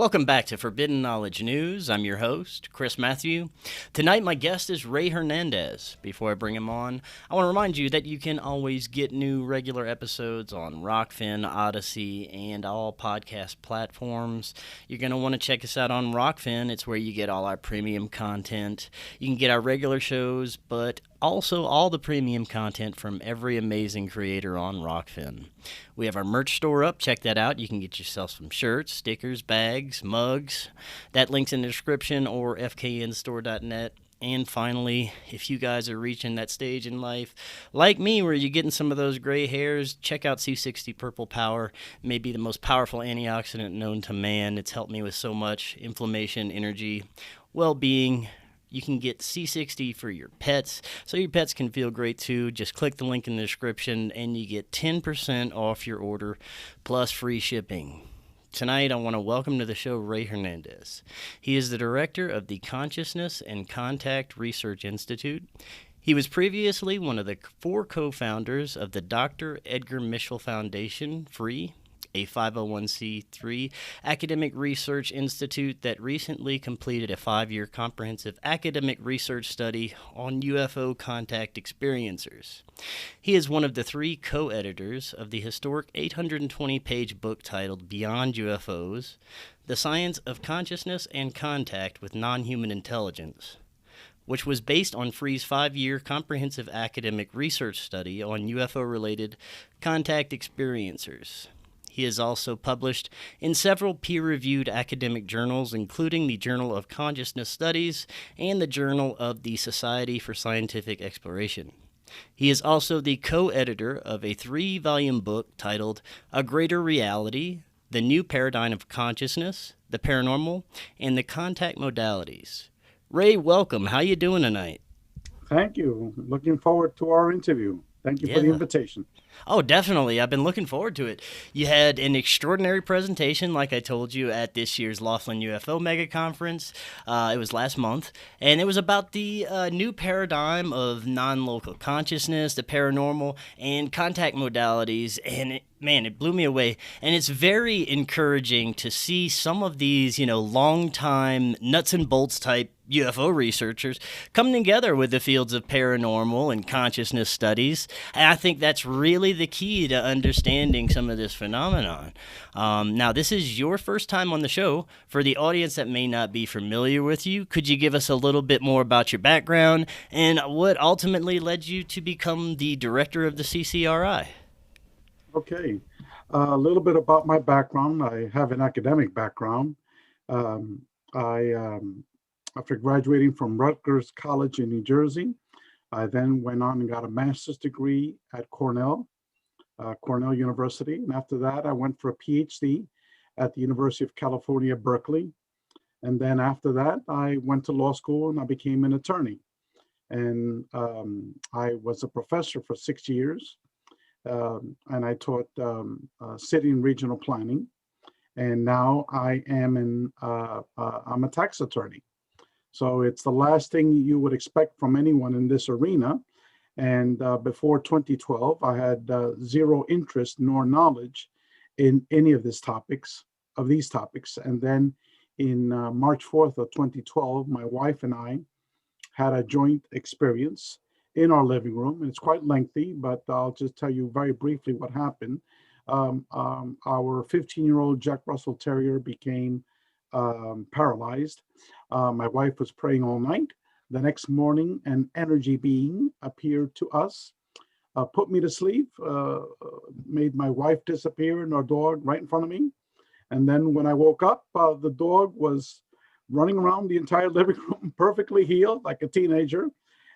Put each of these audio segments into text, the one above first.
Welcome back to Forbidden Knowledge News. I'm your host, Chris Matthew. Tonight, my guest is Ray Hernandez. Before I bring him on, I want to remind you that you can always get new regular episodes on Rokfin, Odysee, and all podcast platforms. You're going to want to check us out on Rokfin. It's where you get all our premium content. You can get our regular shows, but also all the premium content from every amazing creator on Rokfin. We have our merch store up. Check that out. You can get yourself some shirts, stickers, bags, mugs. That link's in the description or fknstore.net. And finally, if you guys are reaching that stage in life, like me, where you're getting some of those gray hairs, check out C60 Purple Power. It may be the most powerful antioxidant known to man. It's helped me with so much inflammation, energy, well-being. You can get C60 for your pets, so your pets can feel great too. Just click the link in the description, and you get 10% off your order, plus free shipping. Tonight, I want to welcome to the show Ray Hernandez. He is the director of the Consciousness and Contact Research Institute. He was previously one of the 4 co-founders of the Dr. Edgar Mitchell Foundation, FREE, a 501c3 academic research institute that recently completed a 5-year comprehensive academic research study on UFO contact experiencers. He is one of the 3 co-editors of the historic 820-page book titled Beyond UFOs, The Science of Consciousness and Contact with Non-Human Intelligence, which was based on FREE's 5-year comprehensive academic research study on UFO-related contact experiencers. He is also published in several peer-reviewed academic journals, including the Journal of Consciousness Studies and the Journal of the Society for Scientific Exploration. He is also the co-editor of a 3-volume book titled A Greater Reality, The New Paradigm of Consciousness, the Paranormal, and the Contact Modalities. Ray, welcome. How you doing tonight? Thank you. Looking forward to our interview. Thank you for the invitation. Oh, definitely. I've been looking forward to it. You had an extraordinary presentation, like I told you, at this year's Laughlin UFO Mega Conference. It was last month, and it was about the new paradigm of non-local consciousness, the paranormal, and contact modalities, and it blew me away. And it's very encouraging to see some of these, long-time nuts and bolts type UFO researchers coming together with the fields of paranormal and consciousness studies. And I think that's really the key to understanding some of this phenomenon. Now, this is your first time on the show. For the audience that may not be familiar with you, could you give us a little bit more about your background and what ultimately led you to become the director of the CCRI? Okay. A little bit about my background. I have an academic background. After graduating from Rutgers College in New Jersey, I then went on and got a master's degree at Cornell University. And after that, I went for a PhD at the University of California, Berkeley. And then after that, I went to law school and I became an attorney. And I was a professor for 6 years. And I taught city and regional planning. And now I am I'm a tax attorney. So it's the last thing you would expect from anyone in this arena. And before 2012, I had zero interest nor knowledge in any of these topics. And then in March 4th of 2012, my wife and I had a joint experience in our living room. And it's quite lengthy, but I'll just tell you very briefly what happened. Our 15-year-old Jack Russell Terrier became paralyzed. My wife was praying all night. The next morning, an energy being appeared to us, put me to sleep, made my wife disappear and our dog right in front of me. And then when I woke up, the dog was running around the entire living room, perfectly healed, like a teenager.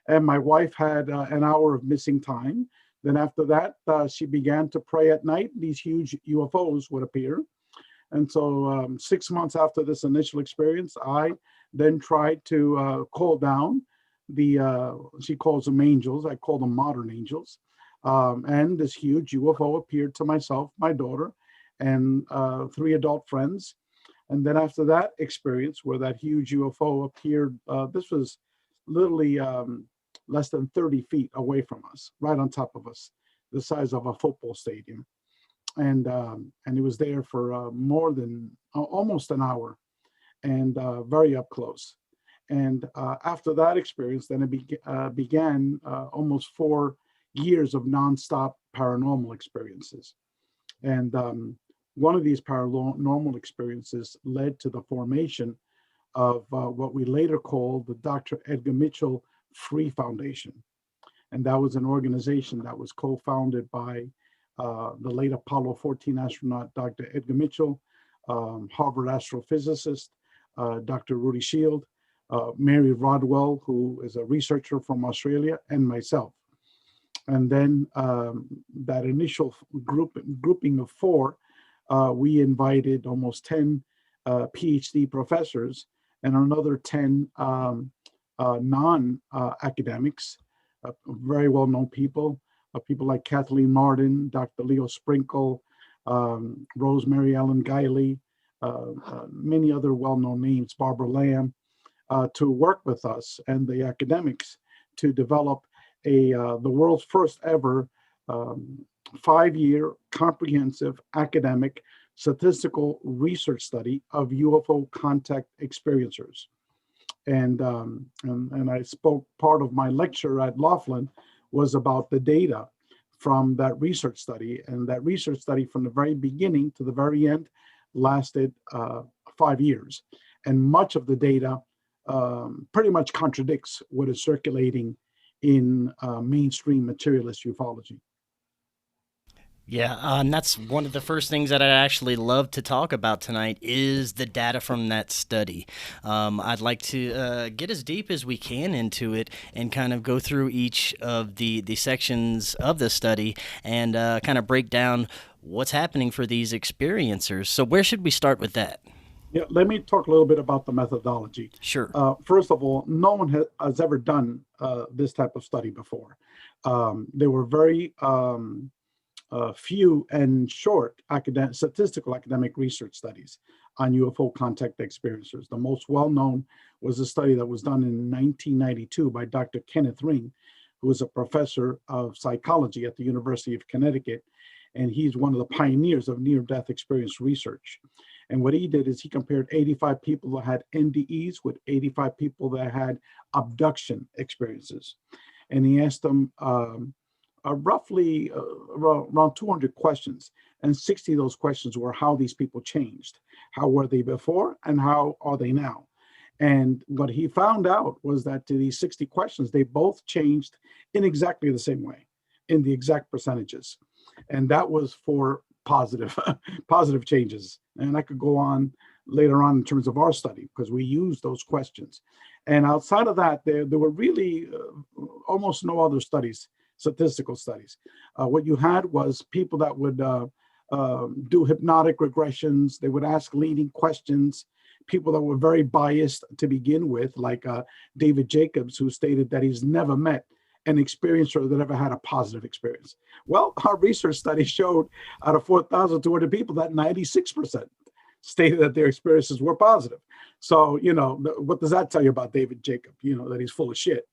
And my wife had an hour of missing time. Then after that, she began to pray at night. These huge UFOs would appear. And so 6 months after this initial experience, I then tried to call down she calls them angels, I call them modern angels. And this huge UFO appeared to myself, my daughter, and 3 adult friends. And then after that experience where that huge UFO appeared, this was literally less than 30 feet away from us, right on top of us, the size of a football stadium. And it was there for more than almost an hour. and very up close. And after that experience, then it began almost 4 years of nonstop paranormal experiences. And one of these paranormal experiences led to the formation of what we later called the Dr. Edgar Mitchell Free Foundation. And that was an organization that was co-founded by the late Apollo 14 astronaut, Dr. Edgar Mitchell, Harvard astrophysicist, Dr. Rudy Shield, Mary Rodwell, who is a researcher from Australia, and myself. And then that initial grouping of 4, we invited almost 10 PhD professors and another 10 non-academics, very well-known people, people like Kathleen Martin, Dr. Leo Sprinkle, Rosemary Ellen Guiley, many other well-known names, Barbara Lamb, to work with us and the academics to develop the world's first ever 5-year comprehensive academic statistical research study of UFO contact experiencers. And I spoke, part of my lecture at Laughlin was about the data from that research study. And that research study from the very beginning to the very end lasted 5 years. And much of the data pretty much contradicts what is circulating in mainstream materialist ufology. Yeah, and that's one of the first things that I'd actually love to talk about tonight is the data from that study. I'd like to get as deep as we can into it and kind of go through each of the sections of the study and kind of break down what's happening for these experiencers. So where should we start with that? Yeah, let me talk a little bit about the methodology. Sure. First of all, no one has ever done this type of study before. There were very few and short statistical academic research studies on UFO contact experiencers. The most well-known was a study that was done in 1992 by Dr. Kenneth Ring, who is a professor of psychology at the University of Connecticut, and he's one of the pioneers of near-death experience research. And what he did is he compared 85 people that had NDEs with 85 people that had abduction experiences. And he asked them roughly around 200 questions, and 60 of those questions were how these people changed. How were they before and how are they now? And what he found out was that to these 60 questions, they both changed in exactly the same way, in the exact percentages. And that was for positive changes. And I could go on later on in terms of our study because we used those questions. And outside of that, there were really almost no other studies, statistical studies. What you had was people that would do hypnotic regressions. They would ask leading questions. People that were very biased to begin with, like David Jacobs, who stated that he's never met an experiencer that ever had a positive experience. Well, our research study showed out of 4,200 people that 96% stated that their experiences were positive. So, what does that tell you about David Jacob? That he's full of shit,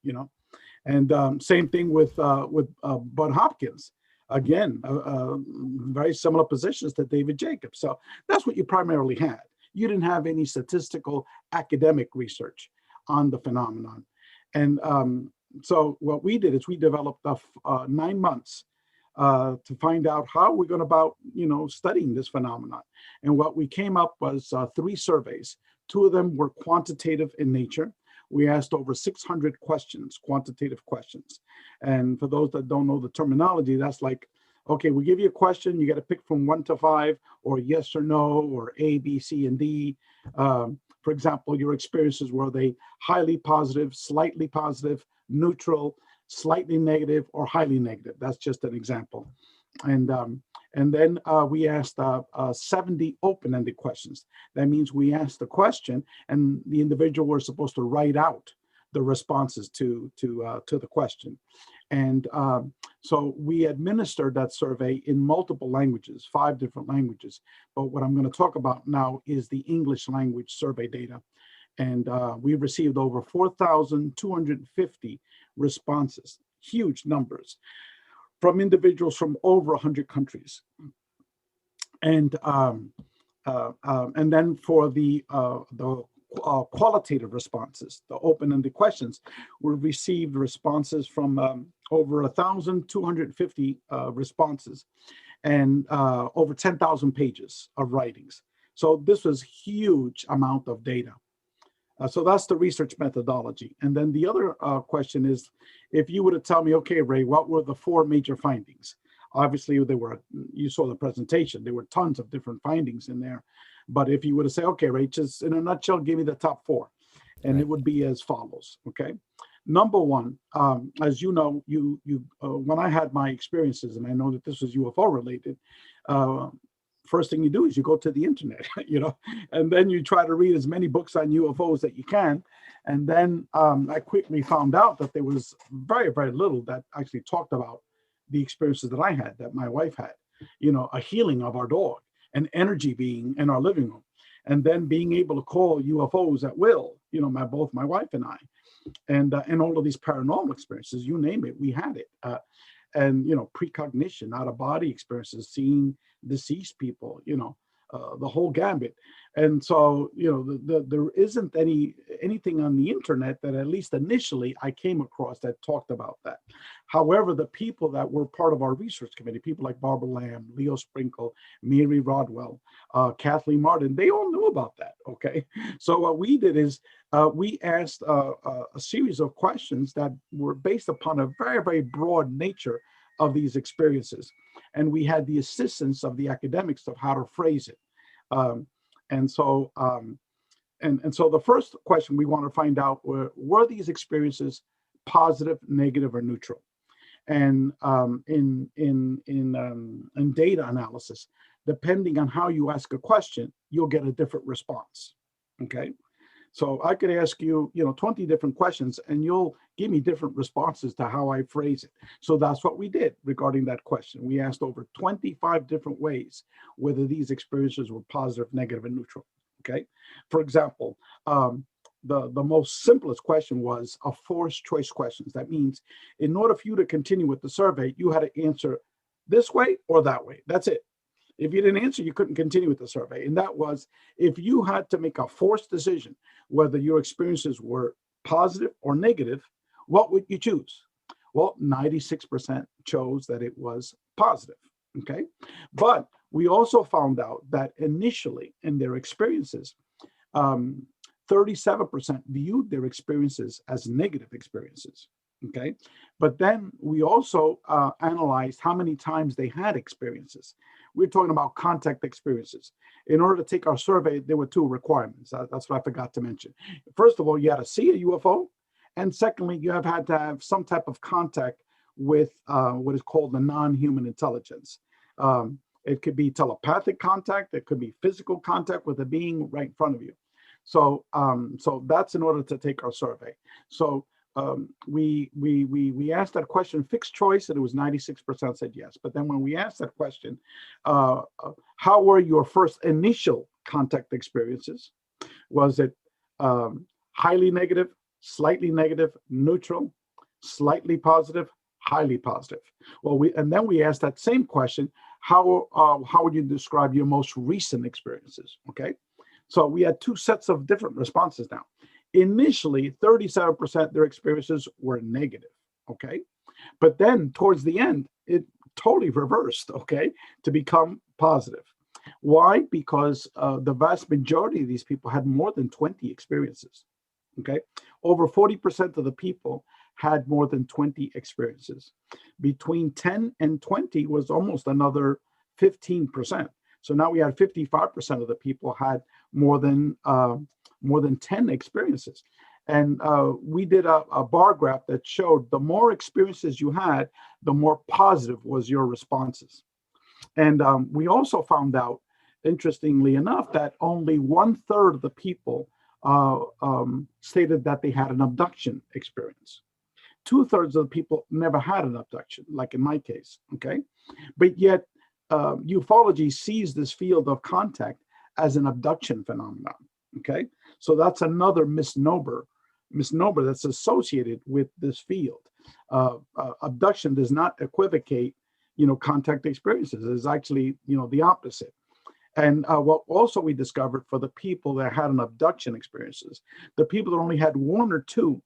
And same thing with Bud Hopkins. Again, very similar positions to David Jacobs. So that's what you primarily had. You didn't have any statistical academic research on the phenomenon. And so what we did is we developed 9 months to find out how we're going about, studying this phenomenon. And what we came up was 3 surveys. 2 of them were quantitative in nature. We asked over 600 questions, quantitative questions. And for those that don't know the terminology, that's like, okay, we give you a question, you got to pick from 1 to 5, or yes or no, or A, B, C, and D. For example, your experiences, were they highly positive, slightly positive, neutral, slightly negative, or highly negative? That's just an example. And then we asked 70 open-ended questions. That means we asked the question, and the individual was supposed to write out the responses to the question. And so we administered that survey in multiple languages, 5 different languages. But what I'm going to talk about now is the English language survey data. And we received over 4,250 responses, huge numbers, from individuals from over 100 countries. And then for the qualitative responses, the open-ended questions. We received responses from over 1,250 responses and over 10,000 pages of writings. So this was huge amount of data. So that's the research methodology. And then the other question is, if you were to tell me, okay, Ray, what were the 4 major findings? Obviously, you saw the presentation, there were tons of different findings in there. But if you were to say, okay, Ray, just in a nutshell, give me the top 4. And Right. It would be as follows, okay? Number one, as you know, when I had my experiences, and I know that this was UFO related, first thing you do is you go to the internet, and then you try to read as many books on UFOs that you can. And then I quickly found out that there was very, very little that actually talked about the experiences that I had, that my wife had, a healing of our dog, an energy being in our living room, and then being able to call UFOs at will, both my wife and I, and all of these paranormal experiences, you name it, we had it. And precognition, out of body experiences, seeing deceased people, the whole gambit. And so there isn't anything on the internet that, at least initially, I came across that talked about that. However, the people that were part of our research committee, people like Barbara Lamb, Leo Sprinkle, Mary Rodwell, Kathleen Martin, they all knew about that. Okay, so what we did is we asked a series of questions that were based upon a very, very broad nature of these experiences. And we had the assistance of the academics of how to phrase it. And so the first question we want to find out were these experiences positive, negative, or neutral? And in data analysis, depending on how you ask a question, you'll get a different response. Okay. So I could ask you, 20 different questions, and you'll give me different responses to how I phrase it. So that's what we did regarding that question. We asked over 25 different ways whether these experiences were positive, negative, and neutral. Okay. For example, the most simplest question was a forced choice questions. That means in order for you to continue with the survey, you had to answer this way or that way. That's it. If you didn't answer, you couldn't continue with the survey. And that was, if you had to make a forced decision whether your experiences were positive or negative, what would you choose? Well, 96% chose that it was positive. Okay. But we also found out that initially in their experiences, 37% viewed their experiences as negative experiences. Okay. But then we also analyzed how many times they had experiences. We're talking about contact experiences. In order to take our survey, there were 2 requirements. That's what I forgot to mention. First of all, you had to see a UFO. And secondly, you have had to have some type of contact with what is called the non-human intelligence. It could be telepathic contact. It could be physical contact with a being right in front of you. So that's in order to take our survey. So we asked that question, fixed choice, and it was 96% said yes. But then when we asked that question, how were your first initial contact experiences? Was it highly negative, slightly negative, neutral, slightly positive, highly positive? Well, then we asked that same question, how would you describe your most recent experiences? Okay, so we had 2 sets of different responses now. Initially, 37% their experiences were negative, okay? But then towards the end, it totally reversed, okay, to become positive. Why? Because the vast majority of these people had more than 20 experiences, okay? Over 40% of the people had more than 20 experiences. Between 10 and 20 was almost another 15%. So now we had 55% of the people had more than 10 experiences. And we did a bar graph that showed the more experiences you had, the more positive was your responses. And we also found out, interestingly enough, that only 1/3 of the people stated that they had an abduction experience. 2/3 of the people never had an abduction, like in my case, okay? But yet, ufology sees this field of contact as an abduction phenomenon. Okay, so that's another misnomer that's associated with this field. Abduction does not equivocate, contact experiences. It's actually, the opposite. And what also we discovered for the people that had an abduction experiences, the people that only had one or two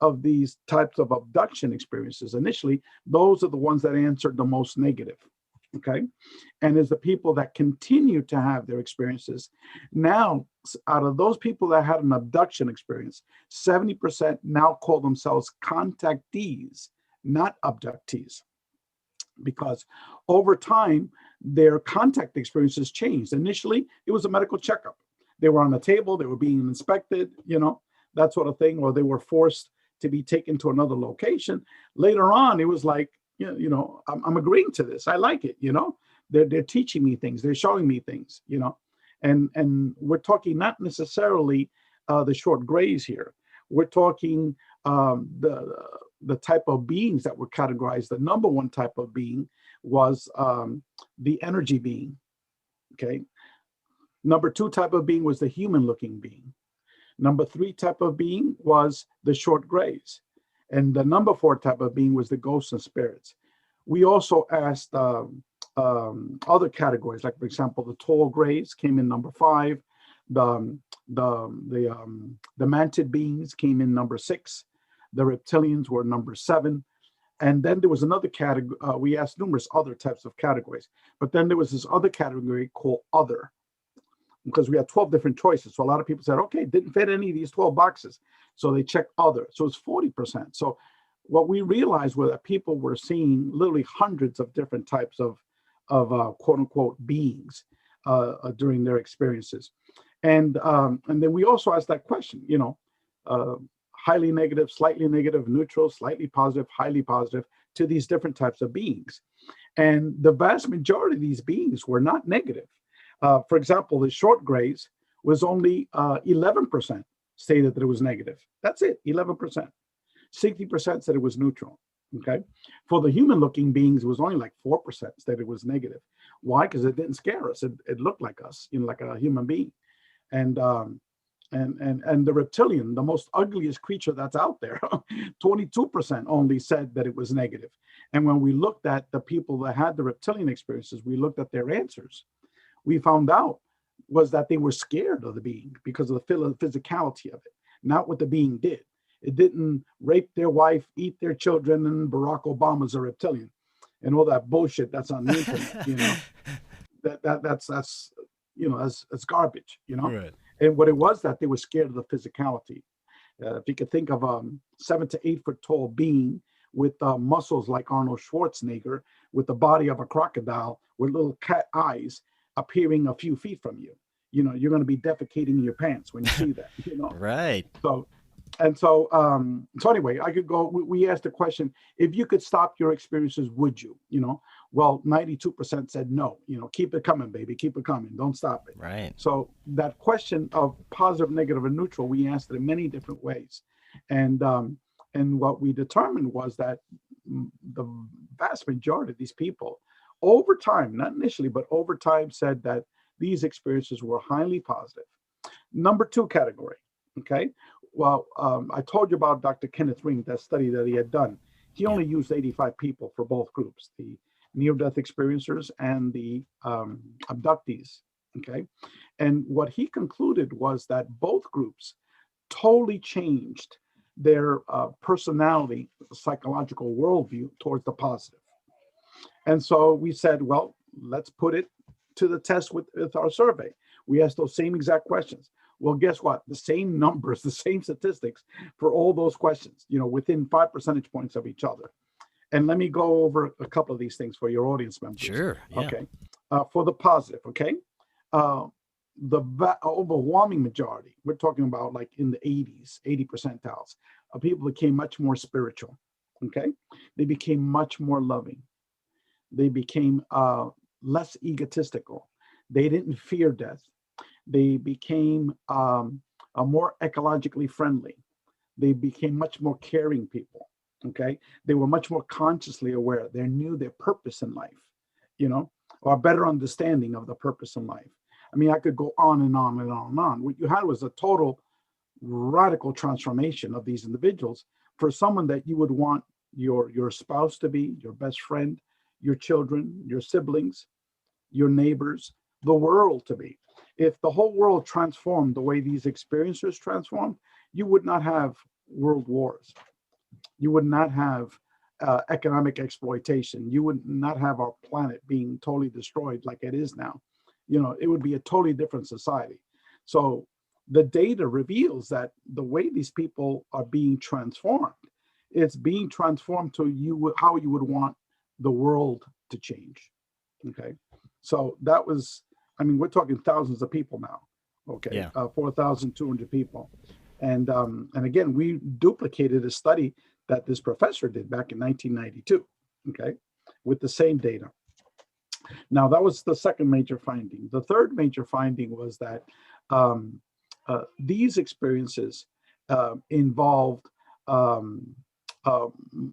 of these types of abduction experiences initially, those are the ones that answered the most negative. Okay. And as the people that continue to have their experiences, now out of those people that had an abduction experience, 70% now call themselves contactees, not abductees, because over time, their contact experiences changed. Initially, it was a medical checkup. They were on the table, they were being inspected, that sort of thing, or they were forced to be taken to another location. Later on, it was like, I'm agreeing to this. I like it, They're teaching me things, they're showing me things, and we're talking not necessarily the short grays here. We're talking the type of beings that were categorized. The number one type of being was the energy being. Okay. Number two type of being was the human looking being. Number three type of being was the short grays. And the number four type of being was the ghosts and spirits. We also asked other categories, like for example, the tall grays came in number 5. The mantid beings came in number 6. The reptilians were number 7. And then there was another category. We asked numerous other types of categories, but then there was this other category called other, because we had 12 different choices. So a lot of people said, okay, didn't fit any of these 12 boxes. So they checked other. So it's 40%. So what we realized was that people were seeing literally hundreds of different types of quote unquote beings during their experiences. And then we also asked that question, highly negative, slightly negative, neutral, slightly positive, highly positive, to these different types of beings. And the vast majority of these beings were not negative. For example, the short grays was only 11% stated that it was negative. That's it, 11%. 60% said it was neutral. Okay. For the human looking beings, it was only like 4% said it was negative. Why? Because it didn't scare us. It looked like us, like a human being. And the reptilian, the most ugliest creature that's out there, 22% only said that it was negative. And when we looked at the people that had the reptilian experiences, we looked at their answers. We found out was that they were scared of the being because of the physicality of it, not what the being did. It didn't rape their wife, eat their children, and Barack Obama's a reptilian, and all that bullshit that's on the internet. That's garbage. Right. And what it was that they were scared of the physicality. If you could think of a 7 to 8 foot tall being with muscles like Arnold Schwarzenegger, with the body of a crocodile, with little cat eyes appearing a few feet from you, you're going to be defecating in your pants when you see that. Right. So anyway, I could go. We asked the question: if you could stop your experiences, would you? Well, 92% said no. Keep it coming, baby. Keep it coming. Don't stop it. Right. So that question of positive, negative, and neutral, we asked it in many different ways, and what we determined was that the vast majority of these people, over time, not initially, but over time, said that these experiences were highly positive. Number 2 category. Okay. Well, I told you about Dr. Kenneth Ring, that study that he had done. He only used 85 people for both groups, the near-death experiencers and the abductees. Okay. And what he concluded was that both groups totally changed their personality, psychological worldview towards the positive. And so we said, well, let's put it to the test with our survey. We asked those same exact questions. Well, guess what? The same numbers, the same statistics for all those questions, within 5 percentage points of each other. And let me go over a couple of these things for your audience members. Sure. Yeah. Okay. For the positive, okay? The overwhelming majority, we're talking about like in the 80s, 80 percentiles, of people became much more spiritual, okay? They became much more loving. They became less egotistical. They didn't fear death. They became more ecologically friendly. They became much more caring people, okay? They were much more consciously aware. They knew their purpose in life, or a better understanding of the purpose in life. I mean, I could go on and on and on and on. What you had was a total radical transformation of these individuals for someone that you would want your spouse to be, your best friend, your children, your siblings, your neighbors, the world to be. If the whole world transformed the way these experiencers transformed, you would not have world wars. You would not have economic exploitation. You would not have our planet being totally destroyed like it is now. It would be a totally different society. So the data reveals that the way these people are being transformed, it's being transformed to how you would want the world to change. Okay. So that was, we're talking thousands of people now. Okay. Yeah. 4,200 people. And again, we duplicated a study that this professor did back in 1992, okay, with the same data. Now, that was the second major finding. The third major finding was that these experiences involved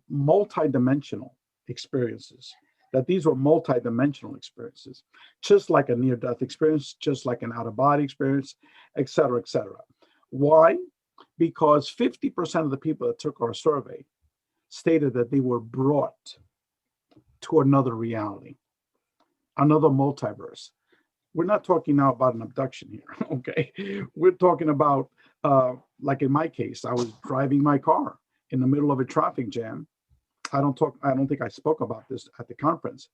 multidimensional experiences, that these were multidimensional experiences, just like a near-death experience, just like an out-of-body experience, et cetera, et cetera. Why? Because 50% of the people that took our survey stated that they were brought to another reality, another multiverse. We're not talking now about an abduction here, okay? We're talking about, like in my case, I was driving my car in the middle of a traffic jam. I don't think I spoke about this at the conference,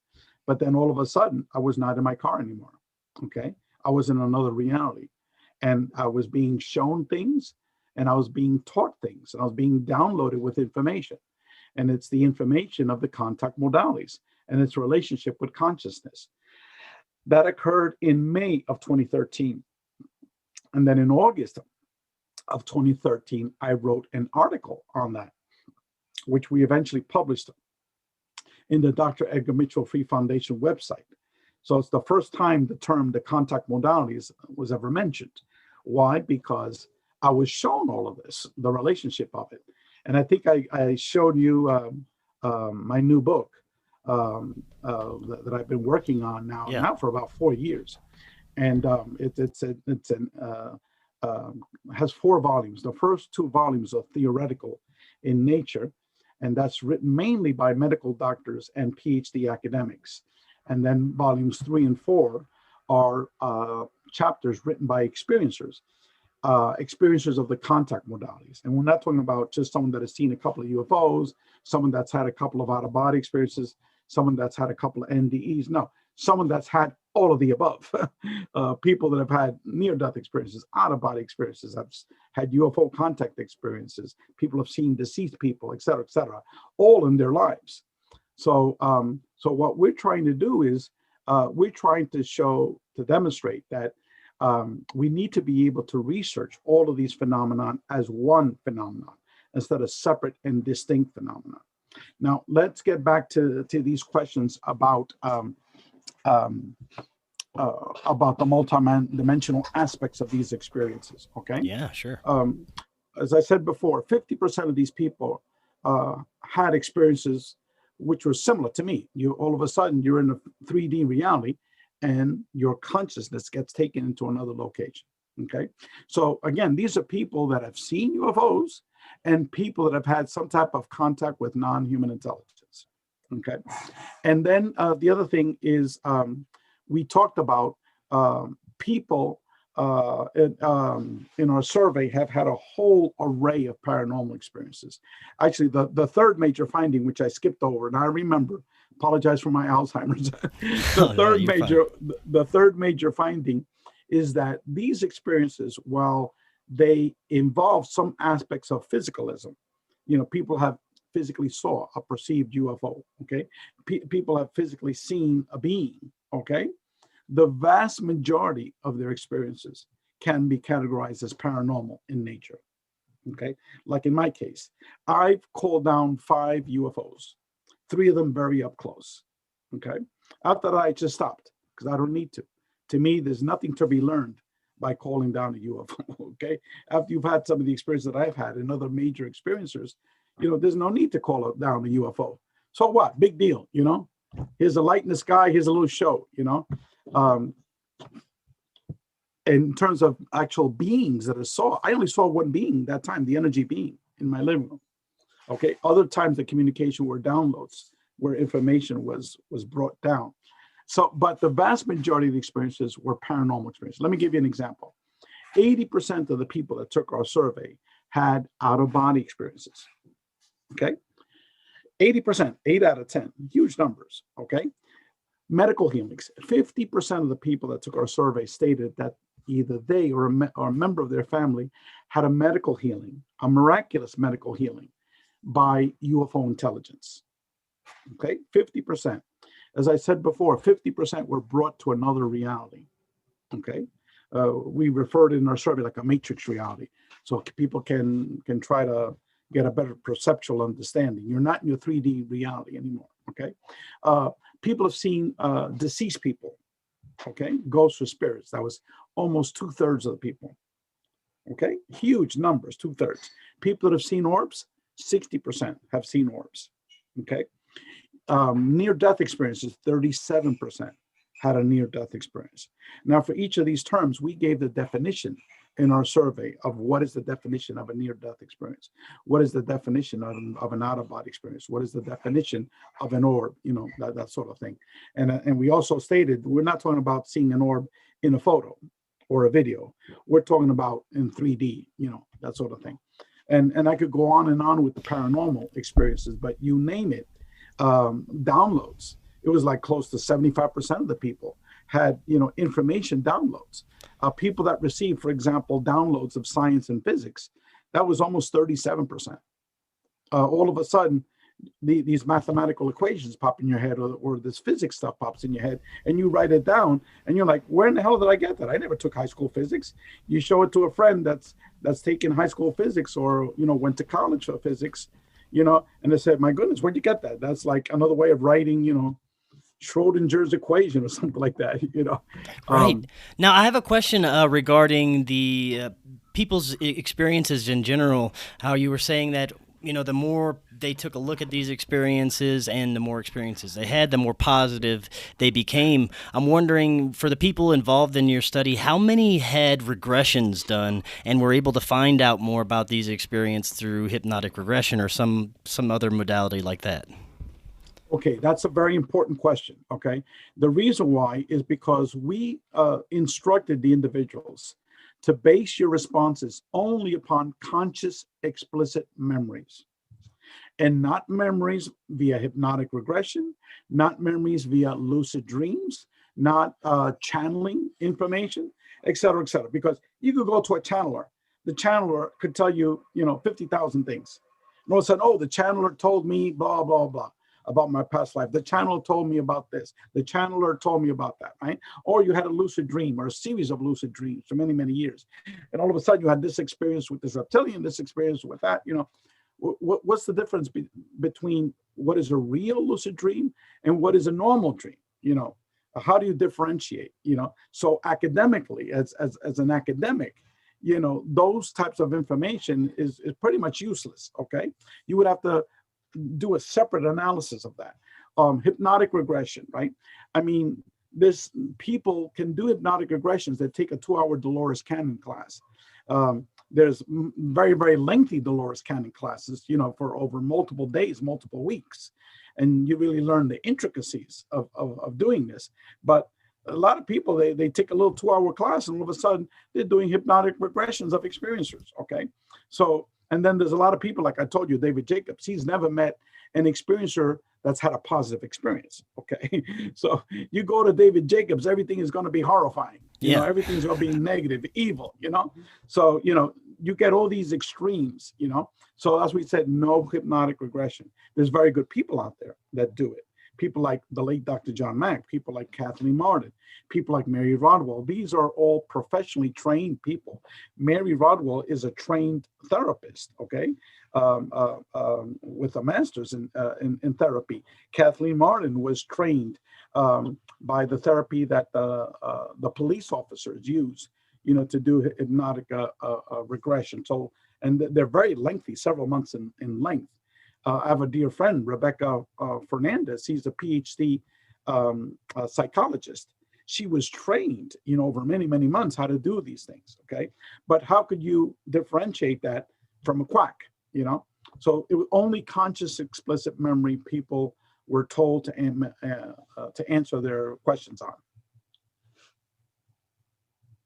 but then all of a sudden I was not in my car anymore, okay? I was in another reality, and I was being shown things, and I was being taught things, and I was being downloaded with information. And it's the information of the contact modalities and its relationship with consciousness. That occurred in May of 2013. And then in August of 2013, I wrote an article on that, which we eventually published in the Dr. Edgar Mitchell Free Foundation website. So it's the first time the term the contact modalities was ever mentioned. Why? Because I was shown all of this, the relationship of it. And I think I showed you my new book that I've been working on now for about 4 years. And has 4 volumes. The first 2 volumes are theoretical in nature, and that's written mainly by medical doctors and PhD academics. And then volumes 3 and 4 are chapters written by experiencers of the contact modalities. And we're not talking about just someone that has seen a couple of UFOs, someone that's had a couple of out-of-body experiences, someone that's had a couple of NDEs. No, someone that's had all of the above. People that have had near-death experiences, out-of-body experiences, have had UFO contact experiences, people have seen deceased people, et cetera, all in their lives. So what we're trying to do is we're trying to demonstrate that we need to be able to research all of these phenomena as one phenomenon instead of separate and distinct phenomena. Now, let's get back to these questions about the multi-dimensional aspects of these experiences, okay? Yeah, sure. As I said before, 50% of these people had experiences which were similar to me. All of a sudden, you're in a 3D reality, and your consciousness gets taken into another location, okay? So again, these are people that have seen UFOs and people that have had some type of contact with non-human intelligence, okay? And then the other thing is we talked about people in our survey have had a whole array of paranormal experiences. Actually, the third major finding, which I skipped over, and I remember, apologize for my Alzheimer's. The third major finding is that these experiences, while they involve some aspects of physicalism, people have physically saw a perceived UFO, okay? People have physically seen a being, okay? The vast majority of their experiences can be categorized as paranormal in nature, okay? Like in my case, I've called down 5 UFOs, 3 of them very up close, okay? After that, I just stopped because I don't need to. To me, there's nothing to be learned by calling down a UFO, okay? After you've had some of the experience that I've had and other major experiencers, there's no need to call down a UFO. So what? Big deal, Here's a light in the sky, here's a little show, In terms of actual beings that I saw, I only saw one being that time, the energy being in my living room. Okay, other times the communication were downloads where information was brought down. So, but the vast majority of the experiences were paranormal experiences. Let me give you an example. 80% of the people that took our survey had out-of-body experiences. Okay, 80%, 8 out of 10, huge numbers. Okay, medical healings. 50% of the people that took our survey stated that either they or a member of their family had a medical healing, a miraculous medical healing by UFO intelligence. Okay, 50%. As I said before, 50% were brought to another reality. Okay, we referred in our survey like a matrix reality, so people can try to get a better perceptual understanding. You're not in your 3D reality anymore. Okay, people have seen deceased people. Okay, ghosts or spirits. That was almost 2/3 of the people. Okay, huge numbers, 2/3. People that have seen orbs, 60% have seen orbs. Okay, near-death experiences, 37% had a near-death experience. Now, for each of these terms, we gave the definition in our survey of what is the definition of a near-death experience, what is the definition of an out-of-body experience, what is the definition of an orb, that sort of thing. And we also stated we're not talking about seeing an orb in a photo or a video. We're talking about in 3D, that sort of thing. And I could go on and on with the paranormal experiences, but you name it. Downloads. It was like close to 75% of the people had, information downloads. People that received, for example, downloads of science and physics, that was almost 37%. All of a sudden, these mathematical equations pop in your head, or this physics stuff pops in your head, and you write it down, and you're like, where in the hell did I get that? I never took high school physics. You show it to a friend that's taken high school physics, or went to college for physics, and they said, my goodness, where'd you get that? That's like another way of writing, Schrodinger's equation or something like that, Right. Now, I have a question regarding the people's experiences in general, how you were saying that, the more they took a look at these experiences and the more experiences they had, the more positive they became. I'm wondering, for the people involved in your study, how many had regressions done and were able to find out more about these experiences through hypnotic regression or some other modality like that? Okay, that's a very important question, okay? The reason why is because we instructed the individuals to base your responses only upon conscious, explicit memories, and not memories via hypnotic regression, not memories via lucid dreams, not channeling information, et cetera, because you could go to a channeler. The channeler could tell you, 50,000 things. And all of a sudden, the channeler told me blah, blah, blah about my past life. The channeler told me about this. The channeler told me about that, right? Or you had a lucid dream or a series of lucid dreams for many, many years. And all of a sudden you had this experience with this reptilian, this experience with that, what's the difference between what is a real lucid dream and what is a normal dream? How do you differentiate? So academically, as an academic, those types of information is pretty much useless. Okay, you would have to do a separate analysis of that. Hypnotic regression, right? I mean, people can do hypnotic regressions that take a 2-hour Dolores Cannon class. There's very, very lengthy Dolores Cannon classes, for over multiple days, multiple weeks. And you really learn the intricacies of doing this. But a lot of people, they take a little 2-hour class and all of a sudden they're doing hypnotic regressions of experiencers, okay? So, and then there's a lot of people, like I told you, David Jacobs, he's never met an experiencer that's had a positive experience, okay? So you go to David Jacobs, everything is going to be horrifying. Everything's going to be negative, evil, So, you get all these extremes, So as we said, no hypnotic regression. There's very good people out there that do it. People like the late Dr. John Mack, people like Kathleen Martin, people like Mary Rodwell. These are all professionally trained people. Mary Rodwell is a trained therapist, okay, with a master's in therapy. Kathleen Martin was trained by the therapy that the police officers use, to do hypnotic regression. So, and they're very lengthy, several months in length. I have a dear friend, Rebecca Hernandez. She's a PhD psychologist. She was trained, over many, many months how to do these things, okay? But how could you differentiate that from a quack, So it was only conscious, explicit memory people we're told to answer their questions on.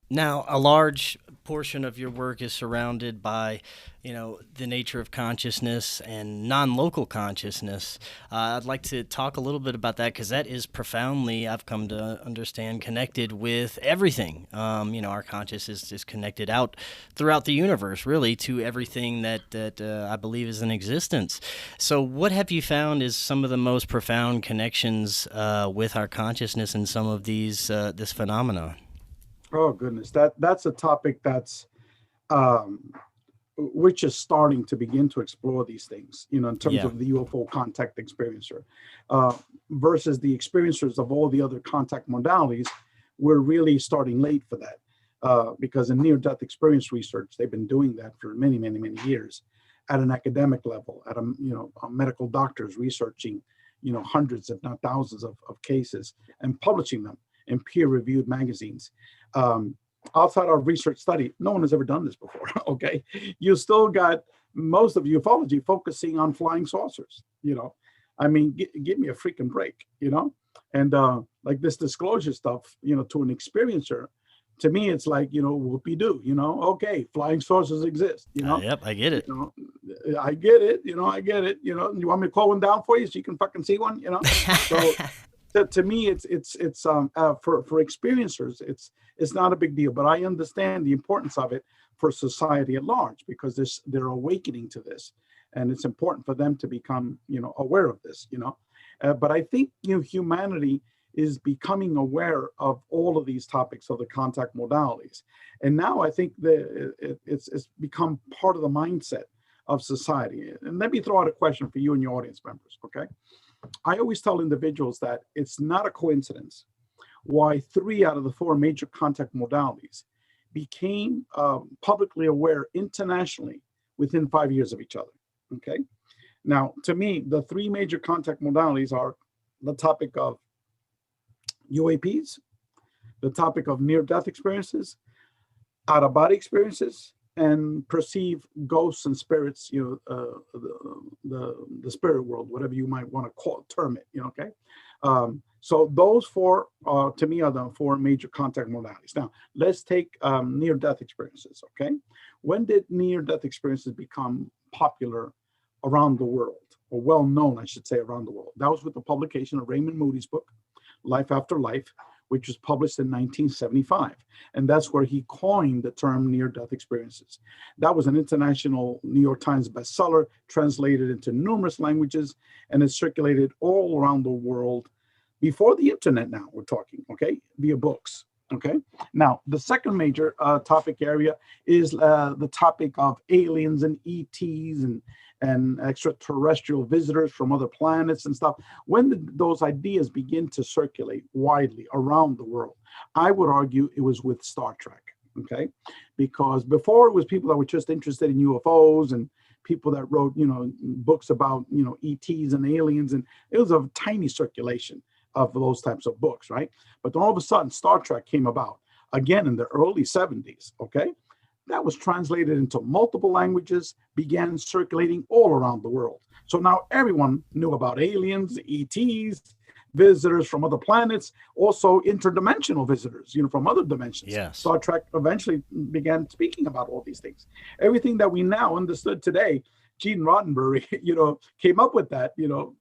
Now, a large portion of your work is surrounded by, the nature of consciousness and non-local consciousness. I'd like to talk a little bit about that because that is profoundly, I've come to understand, connected with everything. Our consciousness is connected out throughout the universe, really, to everything that I believe is in existence. So what have you found is some of the most profound connections with our consciousness and some of these this phenomenon? Oh goodness, that's a topic that's which is starting to begin to explore these things, in terms of the UFO contact experiencer versus the experiencers of all the other contact modalities. We're really starting late for that because in near-death experience research, they've been doing that for many, many, many years at an academic level, at medical doctors researching, hundreds, if not thousands of cases and publishing them in peer-reviewed magazines. Outside of research study, no one has ever done this before, okay? You still got most of ufology focusing on flying saucers, I mean, give me a freaking break, And like this disclosure stuff, to an experiencer, to me, it's like, whoopee-doo, okay, flying saucers exist, Yep, I get it. I get it, I get it, you want me to call one down for you so you can fucking see one, So to me, it's for experiencers, it's not a big deal, but I understand the importance of it for society at large because they're awakening to this, and it's important for them to become, aware of this, But I think humanity is becoming aware of all of these topics of the contact modalities, and now I think that it's become part of the mindset of society. And let me throw out a question for you and your audience members, okay? I always tell individuals that it's not a coincidence why 3 out of the 4 major contact modalities became publicly aware internationally within 5 years of each other, okay? Now, to me, the 3 major contact modalities are the topic of UAPs, the topic of near-death experiences, out-of-body experiences, and perceive ghosts and spirits, the spirit world, whatever you might want to term it, okay? So those 4, to me, are the 4 major contact modalities. Now, let's take near-death experiences, okay? When did near-death experiences become popular around the world, or well-known, I should say, around the world? That was with the publication of Raymond Moody's book, Life After Life, which was published in 1975. And that's where he coined the term near-death experiences. That was an international New York Times bestseller, translated into numerous languages, and it circulated all around the world before the internet now, we're talking, okay, via books, okay? Now, the second major topic area is the topic of aliens and ETs and extraterrestrial visitors from other planets and stuff. When did those ideas begin to circulate widely around the world? I would argue it was with Star Trek, okay? Because before it was people that were just interested in UFOs and people that wrote, books about, ETs and aliens, and it was a tiny circulation of those types of books, right? But then all of a sudden, Star Trek came about, again, in the early 70s, okay? That was translated into multiple languages, began circulating all around the world. So now everyone knew about aliens, ETs, visitors from other planets, also interdimensional visitors, from other dimensions. Yes. Star Trek eventually began speaking about all these things. Everything that we now understood today, Gene Roddenberry, came up with that,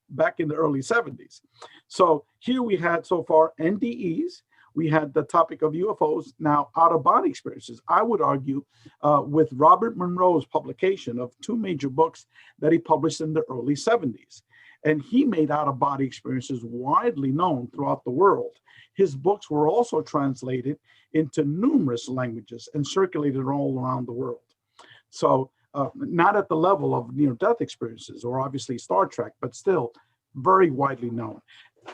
back in the early 70s. So here we had so far NDEs, we had the topic of UFOs, now out-of-body experiences. I would argue with Robert Monroe's publication of 2 major books that he published in the early 70s. And he made out-of-body experiences widely known throughout the world. His books were also translated into numerous languages and circulated all around the world. So not at the level of near-death experiences or obviously Star Trek, but still very widely known.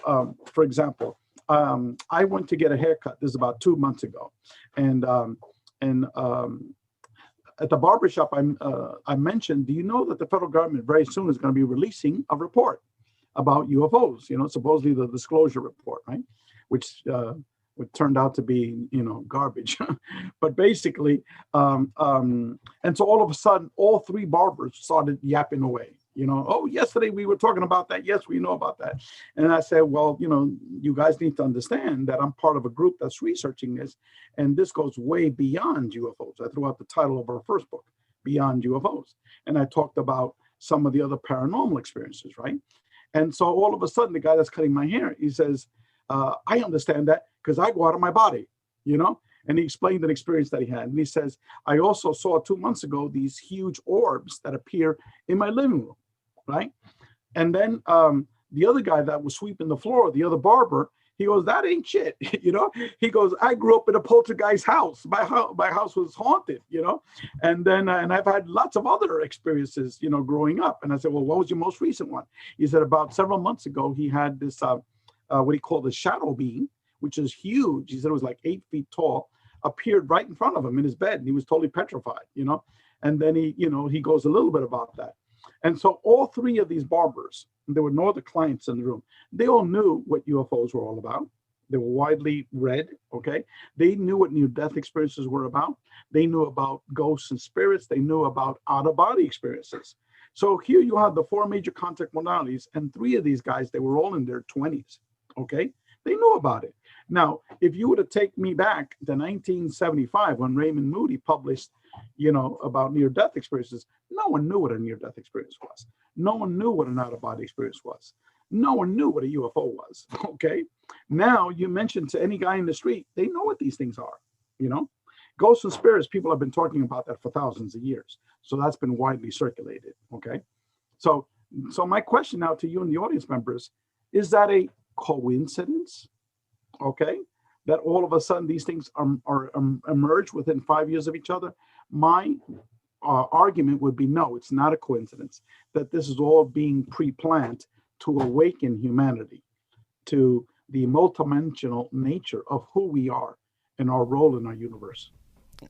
For example, I went to get a haircut. This is about 2 months ago, and at the barbershop, I mentioned, do you know that the federal government very soon is going to be releasing a report about UFOs? Supposedly the disclosure report, right? Which turned out to be, garbage. But basically, and so all of a sudden, all 3 barbers started yapping away. Oh, yesterday we were talking about that. Yes, we know about that. And I said, well, you guys need to understand that I'm part of a group that's researching this. And this goes way beyond UFOs. I threw out the title of our first book, Beyond UFOs. And I talked about some of the other paranormal experiences, right? And so all of a sudden, the guy that's cutting my hair, he says, I understand that because I go out of my body, And he explained an experience that he had. And he says, I also saw 2 months ago these huge orbs that appear in my living room, right? And then the other guy that was sweeping the floor, the other barber, he goes, that ain't shit, He goes, I grew up in a poltergeist house. My house was haunted, And then and I've had lots of other experiences, growing up. And I said, well, what was your most recent one? He said about several months ago, he had this, what he called a shadow being, which is huge. He said it was like 8 feet tall, appeared right in front of him in his bed. And he was totally petrified, And then he goes a little bit about that. And so all three of these barbers, there were no other clients in the room, they all knew what UFOs were all about. They were widely read, okay? They knew what near-death experiences were about. They knew about ghosts and spirits. They knew about out-of-body experiences. So here you have the 4 major contact modalities, and 3 of these guys, they were all in their 20s, okay? They knew about it. Now, if you were to take me back to 1975, when Raymond Moody published, about near-death experiences, no one knew what a near-death experience was. No one knew what an out-of-body experience was. No one knew what a UFO was, okay? Now, you mention to any guy in the street, they know what these things are, Ghosts and spirits, people have been talking about that for thousands of years. So that's been widely circulated, okay? So my question now to you and the audience members, is that a coincidence, okay, that all of a sudden these things are emerge within 5 years of each other? My argument would be no, it's not a coincidence, that this is all being pre-planned to awaken humanity to the multidimensional nature of who we are and our role in our universe.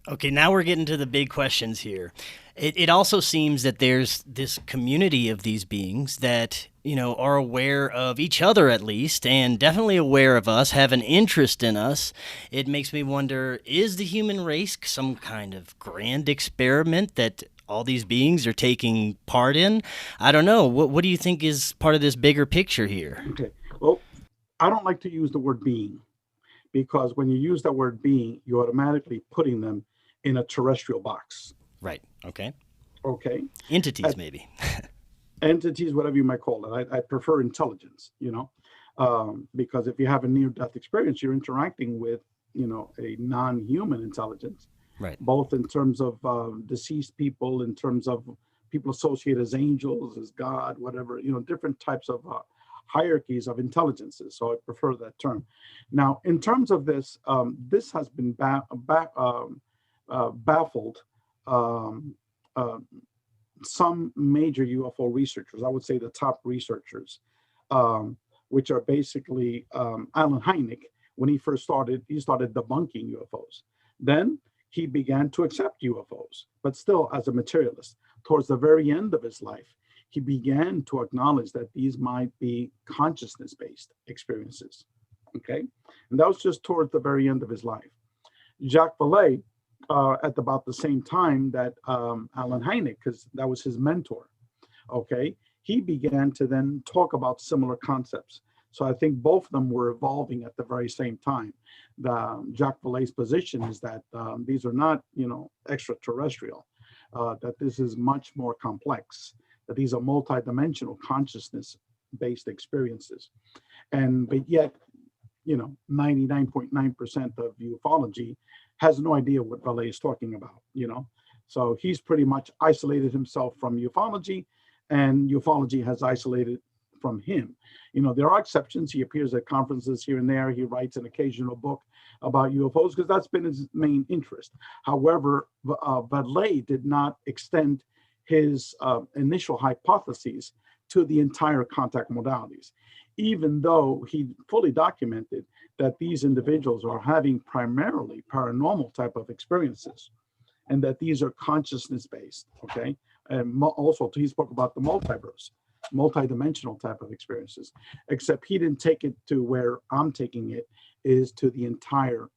Okay, now we're getting to the big questions here. It also seems that there's this community of these beings that, are aware of each other at least, and definitely aware of us, have an interest in us. It makes me wonder, is the human race some kind of grand experiment that all these beings are taking part in? I don't know. What do you think is part of this bigger picture here? Okay, well, I don't like to use the word being, because when you use that word being, you're automatically putting them in a terrestrial box. Right. Okay. Okay. Entities, maybe. Entities, whatever you might call it. I prefer intelligence, because if you have a near-death experience, you're interacting with, a non-human intelligence. Right. Both in terms of deceased people, in terms of people associated as angels, as God, whatever, different types of hierarchies of intelligences. So I prefer that term. Now, in terms of this, this has been baffled some major UFO researchers. I would say the top researchers, which are basically Alan Hynek. When he first started, he started debunking UFOs. Then he began to accept UFOs, but still as a materialist. Towards the very end of his life, he began to acknowledge that these might be consciousness-based experiences, okay? And that was just towards the very end of his life. Jacques Vallée, at about the same time that Alan Hynek, because that was his mentor, okay? He began to then talk about similar concepts. So I think both of them were evolving at the very same time. Jacques Vallée's position is that these are not, extraterrestrial, that this is much more complex, that these are multidimensional consciousness-based experiences. But yet, 99.9% of ufology has no idea what Vallée is talking about, So he's pretty much isolated himself from ufology, and ufology has isolated from him. There are exceptions. He appears at conferences here and there. He writes an occasional book about UFOs because that's been his main interest. However, Vallée did not extend his initial hypotheses to the entire contact modalities, even though he fully documented that these individuals are having primarily paranormal type of experiences, and that these are consciousness-based, okay? And also, he spoke about the multiverse, multidimensional type of experiences, except he didn't take it to where I'm taking it, is to the entire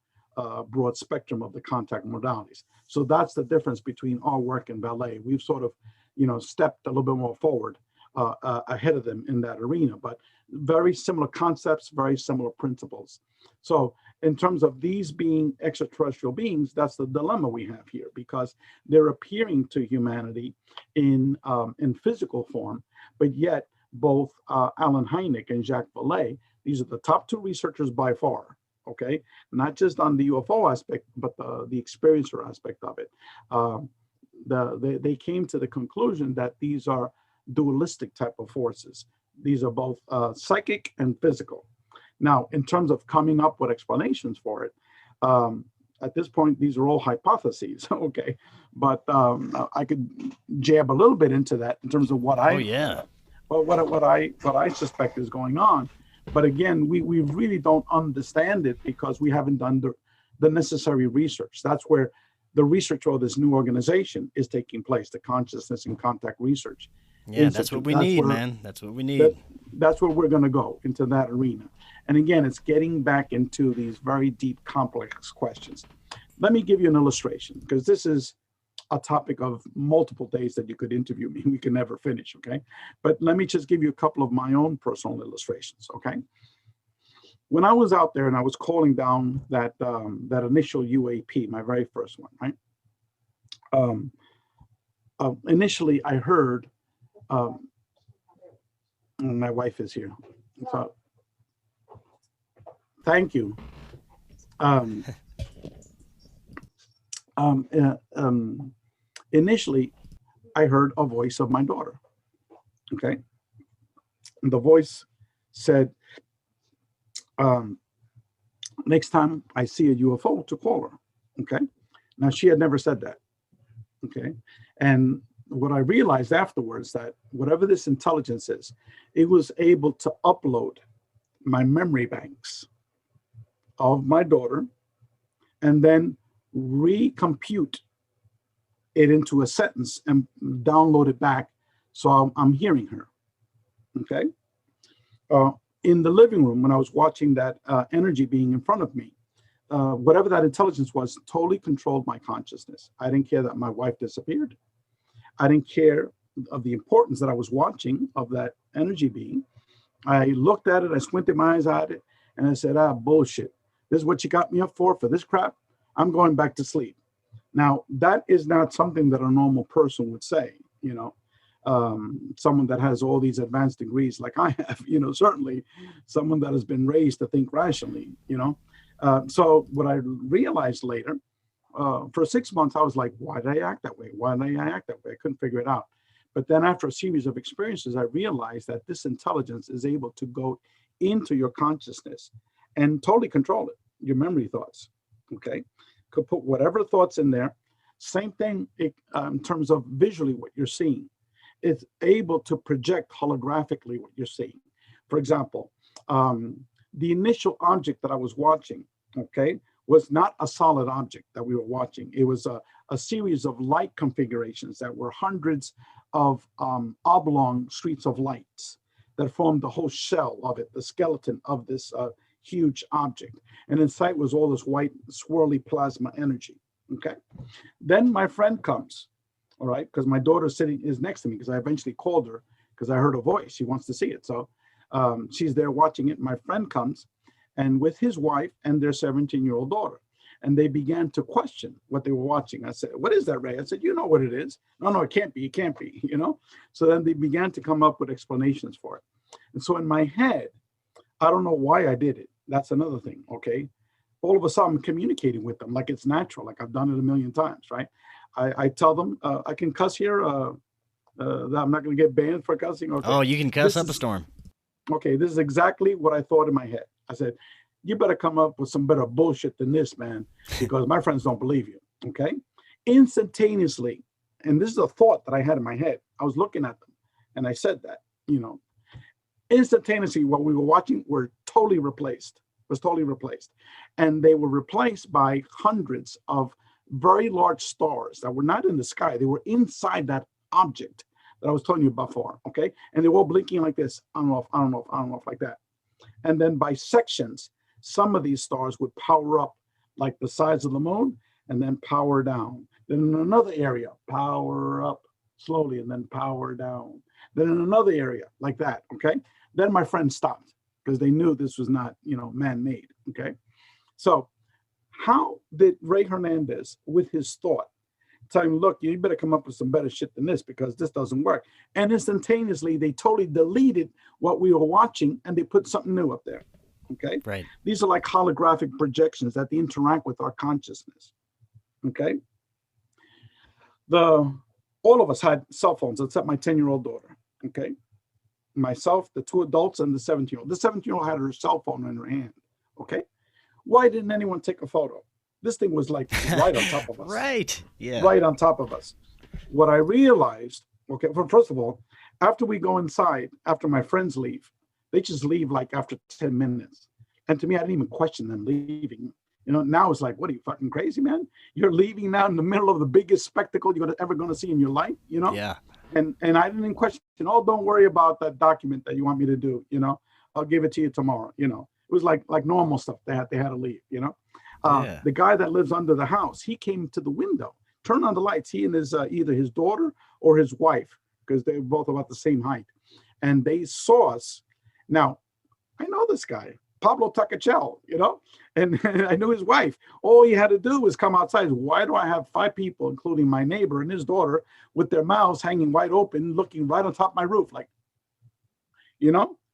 broad spectrum of the contact modalities. So that's the difference between our work and Vallée. We've sort of, stepped a little bit more forward. ahead of them in that arena, but very similar concepts, very similar principles. So in terms of these being extraterrestrial beings, that's the dilemma we have here, because they're appearing to humanity in physical form, but yet both Alan Hynek and Jacques Vallée, these are the top two researchers by far, okay? Not just on the UFO aspect, but the experiencer aspect of it. They came to the conclusion that these are dualistic type of forces. These are both psychic and physical. Now, in terms of coming up with explanations for it, at this point, these are all hypotheses, okay? But I could jab a little bit into that in terms of what I, what I suspect is going on. But again, we really don't understand it because we haven't done the necessary research. That's where the research of this new organization is taking place, the consciousness and contact research. Yeah, that's what we need, man. That's what we need. That's where we're going to go, into that arena. And again, it's getting back into these very deep, complex questions. Let me give you an illustration, because this is a topic of multiple days that you could interview me. We can never finish, okay? But let me just give you a couple of my own personal illustrations, okay? When I was out there and I was calling down that initial UAP, my very first one, right? Initially, I heard, my wife is here, so thank you. Initially, I heard a voice of my daughter, okay? And the voice said, next time I see a UFO, to call her, okay? Now, she had never said that, okay? And what I realized afterwards, that whatever this intelligence is, it was able to upload my memory banks of my daughter and then recompute it into a sentence and download it back. So I'm hearing her, okay? In the living room, when I was watching that energy being in front of me, whatever that intelligence was, totally controlled my consciousness. I didn't care that my wife disappeared. I didn't care of the importance that I was watching of that energy being. I looked at it, I squinted my eyes at it, and I said, bullshit. This is what you got me up for this crap? I'm going back to sleep. Now, that is not something that a normal person would say, you know. Someone that has all these advanced degrees like I have, you know, certainly someone that has been raised to think rationally, you know. So what I realized later, for 6 months, I was like, why did I act that way? Why did I act that way? I couldn't figure it out. But then after a series of experiences, I realized that this intelligence is able to go into your consciousness and totally control it, your memory thoughts, okay? Could put whatever thoughts in there. Same thing in terms of visually what you're seeing. It's able to project holographically what you're seeing. For example, the initial object that I was watching, okay, was not a solid object that we were watching. It was a series of light configurations that were hundreds of oblong streets of lights that formed the whole shell of it, the skeleton of this huge object. And inside was all this white swirly plasma energy, okay? Then my friend comes, all right, because my daughter is next to me, because I eventually called her because I heard a voice. She wants to see it. So she's there watching it. My friend comes, and with his wife and their 17-year-old daughter. And they began to question what they were watching. I said, what is that, Ray? I said, you know what it is. No, it can't be, you know? So then they began to come up with explanations for it. And so in my head, I don't know why I did it. That's another thing, okay? All of a sudden, I'm communicating with them like it's natural, like I've done it a million times, right? I tell them, I can cuss here, that I'm not going to get banned for cussing. Okay. Oh, you can cuss up a storm. Okay, this is exactly what I thought in my head. I said, you better come up with some better bullshit than this, man, because my friends don't believe you, okay? Instantaneously, and this is a thought that I had in my head. I was looking at them, and I said that, you know, instantaneously what we were watching was totally replaced. And they were replaced by hundreds of very large stars that were not in the sky. They were inside that object that I was telling you about before, okay? And they were all blinking like this, on and off, like that. And then by sections, some of these stars would power up like the size of the moon and then power down. Then in another area, power up slowly and then power down. then in another area like that, okay? Then my friends stopped because they knew this was not, man-made, okay? So how did Ray Hernandez, with his thought, tell him, look, you better come up with some better shit than this because this doesn't work? And instantaneously, they totally deleted what we were watching and they put something new up there, okay? Right. These are like holographic projections that they interact with our consciousness, okay? All of us had cell phones except my 10-year-old daughter, okay? Myself, the 2 adults, and the 17-year-old. The 17-year-old had her cell phone in her hand, okay? Why didn't anyone take a photo? This thing was like right on top of us. Right. Yeah. Right on top of us. What I realized, okay, well, first of all, after we go inside, after my friends leave, they just leave like after 10 minutes. And to me, I didn't even question them leaving. Now it's like, what are you, fucking crazy, man? You're leaving now in the middle of the biggest spectacle you're ever going to see in your life, Yeah. And I didn't question, don't worry about that document that you want me to do, I'll give it to you tomorrow, It was like normal stuff. They had to leave, Yeah. The guy that lives under the house, he came to the window, turned on the lights, he and his either his daughter or his wife, because they were both about the same height. And they saw us. Now, I know this guy, Pablo Tacachel, and I knew his wife. All he had to do was come outside. Why do I have 5 people, including my neighbor and his daughter, with their mouths hanging wide open, looking right on top of my roof? Like,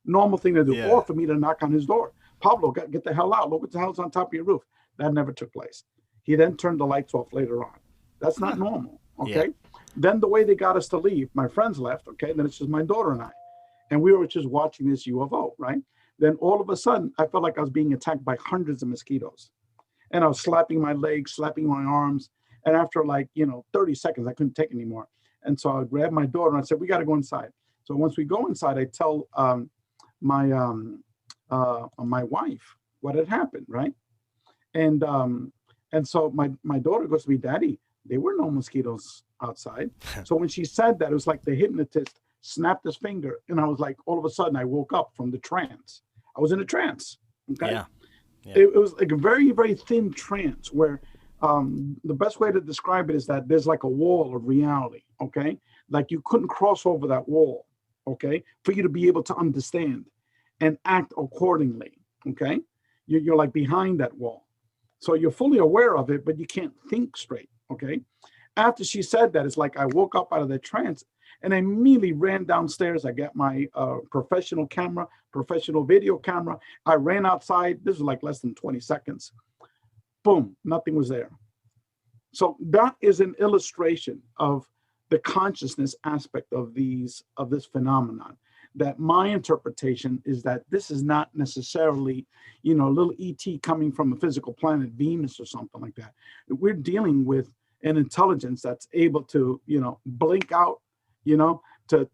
normal thing to do. Yeah. Or for me to knock on his door. Pablo, get the hell out. Look what the hell's on top of your roof. That never took place. He then turned the lights off later on. That's not normal, okay? Yeah. Then the way they got us to leave, my friends left, okay? Then it's just my daughter and I. And we were just watching this UFO, right? Then all of a sudden, I felt like I was being attacked by hundreds of mosquitoes. And I was slapping my legs, slapping my arms. And after 30 seconds, I couldn't take anymore. And so I grabbed my daughter and I said, we got to go inside. So once we go inside, I tell my wife what had happened, right? And so my daughter goes to me, Daddy, there were no mosquitoes outside. So when she said that, it was like the hypnotist snapped his finger. And I was like, all of a sudden, I woke up from the trance. I was in a trance. Okay. Yeah. It was like a very, very thin trance where the best way to describe it is that there's like a wall of reality. Okay. Like you couldn't cross over that wall. Okay. For you to be able to understand and act accordingly. Okay. You're like behind that wall. So you're fully aware of it, but you can't think straight. Okay. After she said that, it's like I woke up out of the trance and I immediately ran downstairs. I got my professional video camera. I ran outside. This was like less than 20 seconds. Boom, nothing was there. So that is an illustration of the consciousness aspect of this phenomenon. That my interpretation is that this is not necessarily, a little ET coming from a physical planet, Venus or something like that. We're dealing with an intelligence that's able to, blink out, to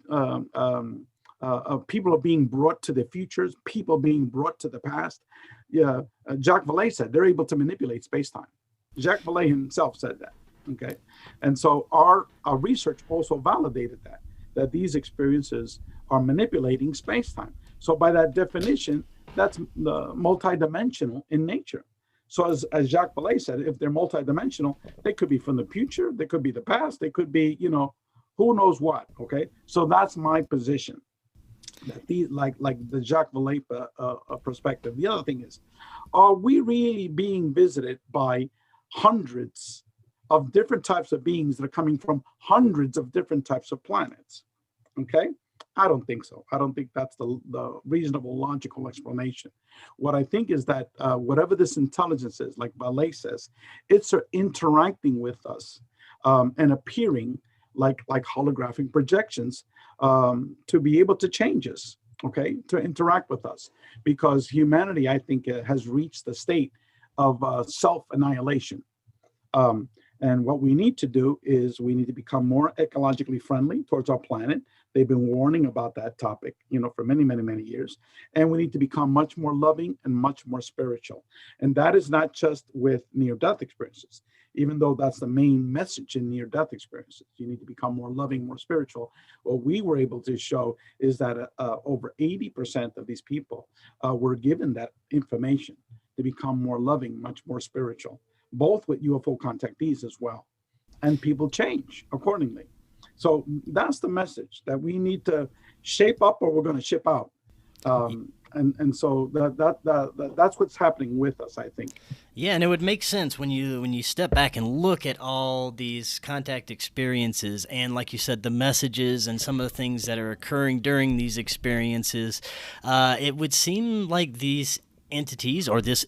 people are being brought to the futures, people being brought to the past. Yeah, Jacques Vallée said they're able to manipulate space-time. Jacques Vallée himself said that. Okay, and so our research also validated that these experiences are manipulating space-time. So by that definition, that's multidimensional in nature. So as Jacques Vallée said, if they're multidimensional, they could be from the future, they could be the past, they could be, who knows what. Okay, so that's my position. That like the Jacques Vallée perspective. The other thing is, are we really being visited by hundreds of different types of beings that are coming from hundreds of different types of planets? Okay, I don't think so. I don't think that's the reasonable, logical explanation. What I think is that whatever this intelligence is, like Vallée says, it's interacting with us and appearing like holographic projections to be able to change us, okay, to interact with us. Because humanity, I think, has reached the state of self-annihilation. And what we need to do is we need to become more ecologically friendly towards our planet. They've been warning about that topic, for many, many, many years. And we need to become much more loving and much more spiritual. And that is not just with near-death experiences, even though that's the main message in near-death experiences. You need to become more loving, more spiritual. What we were able to show is that over 80% of these people were given that information to become more loving, much more spiritual, both with UFO contactees as well. And people change accordingly. So that's the message, that we need to shape up or we're going to ship out. And so that's what's happening with us, I think. Yeah, and it would make sense when you step back and look at all these contact experiences and, like you said, the messages and some of the things that are occurring during these experiences. It would seem like these entities, or this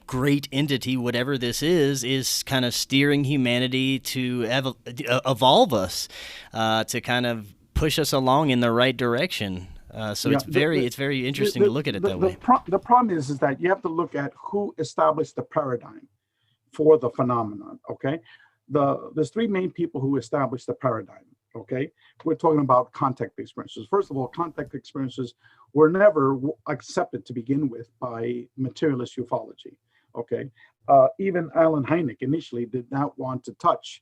great entity, whatever this is kind of steering humanity to evolve us, to kind of push us along in the right direction. So Yeah, it's very interesting to look at it that way. The problem is that you have to look at who established the paradigm for the phenomenon. Okay, there's three main people who established the paradigm. Okay, we're talking about contact experiences. First of all, contact experiences were never accepted to begin with by materialist ufology. Okay, even Allen Hynek initially did not want to touch,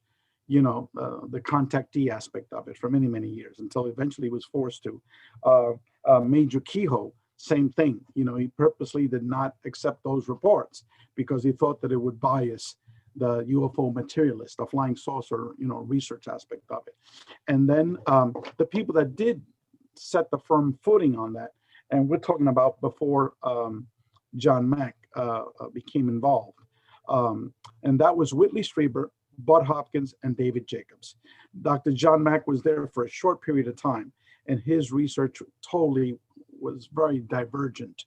the contactee aspect of it for many, many years, until eventually he was forced to. Major Kehoe, same thing. He purposely did not accept those reports because he thought that it would bias the UFO materialist, the flying saucer, research aspect of it. And then the people that did set the firm footing on that, and we're talking about before John Mack became involved, and that was Whitley Strieber, Bud Hopkins, and David Jacobs. Dr. John Mack was there for a short period of time, and his research totally was very divergent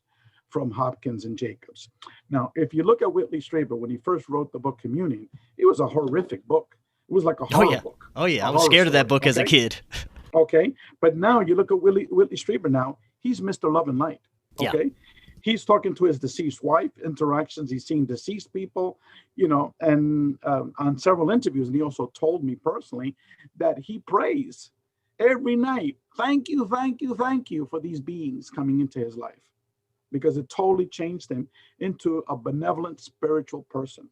from Hopkins and Jacobs. Now, if you look at Whitley Strieber, when he first wrote the book Communion, it was a horrific book. It was like a horror book. Oh, yeah. I was scared of that book as a kid. Okay. But now you look at Whitley Strieber now, he's Mr. Love and Light. Okay. Yeah. He's talking to his deceased wife, interactions. He's seen deceased people, and on several interviews. And he also told me personally that he prays every night. Thank you, thank you, thank you for these beings coming into his life, because it totally changed him into a benevolent spiritual person.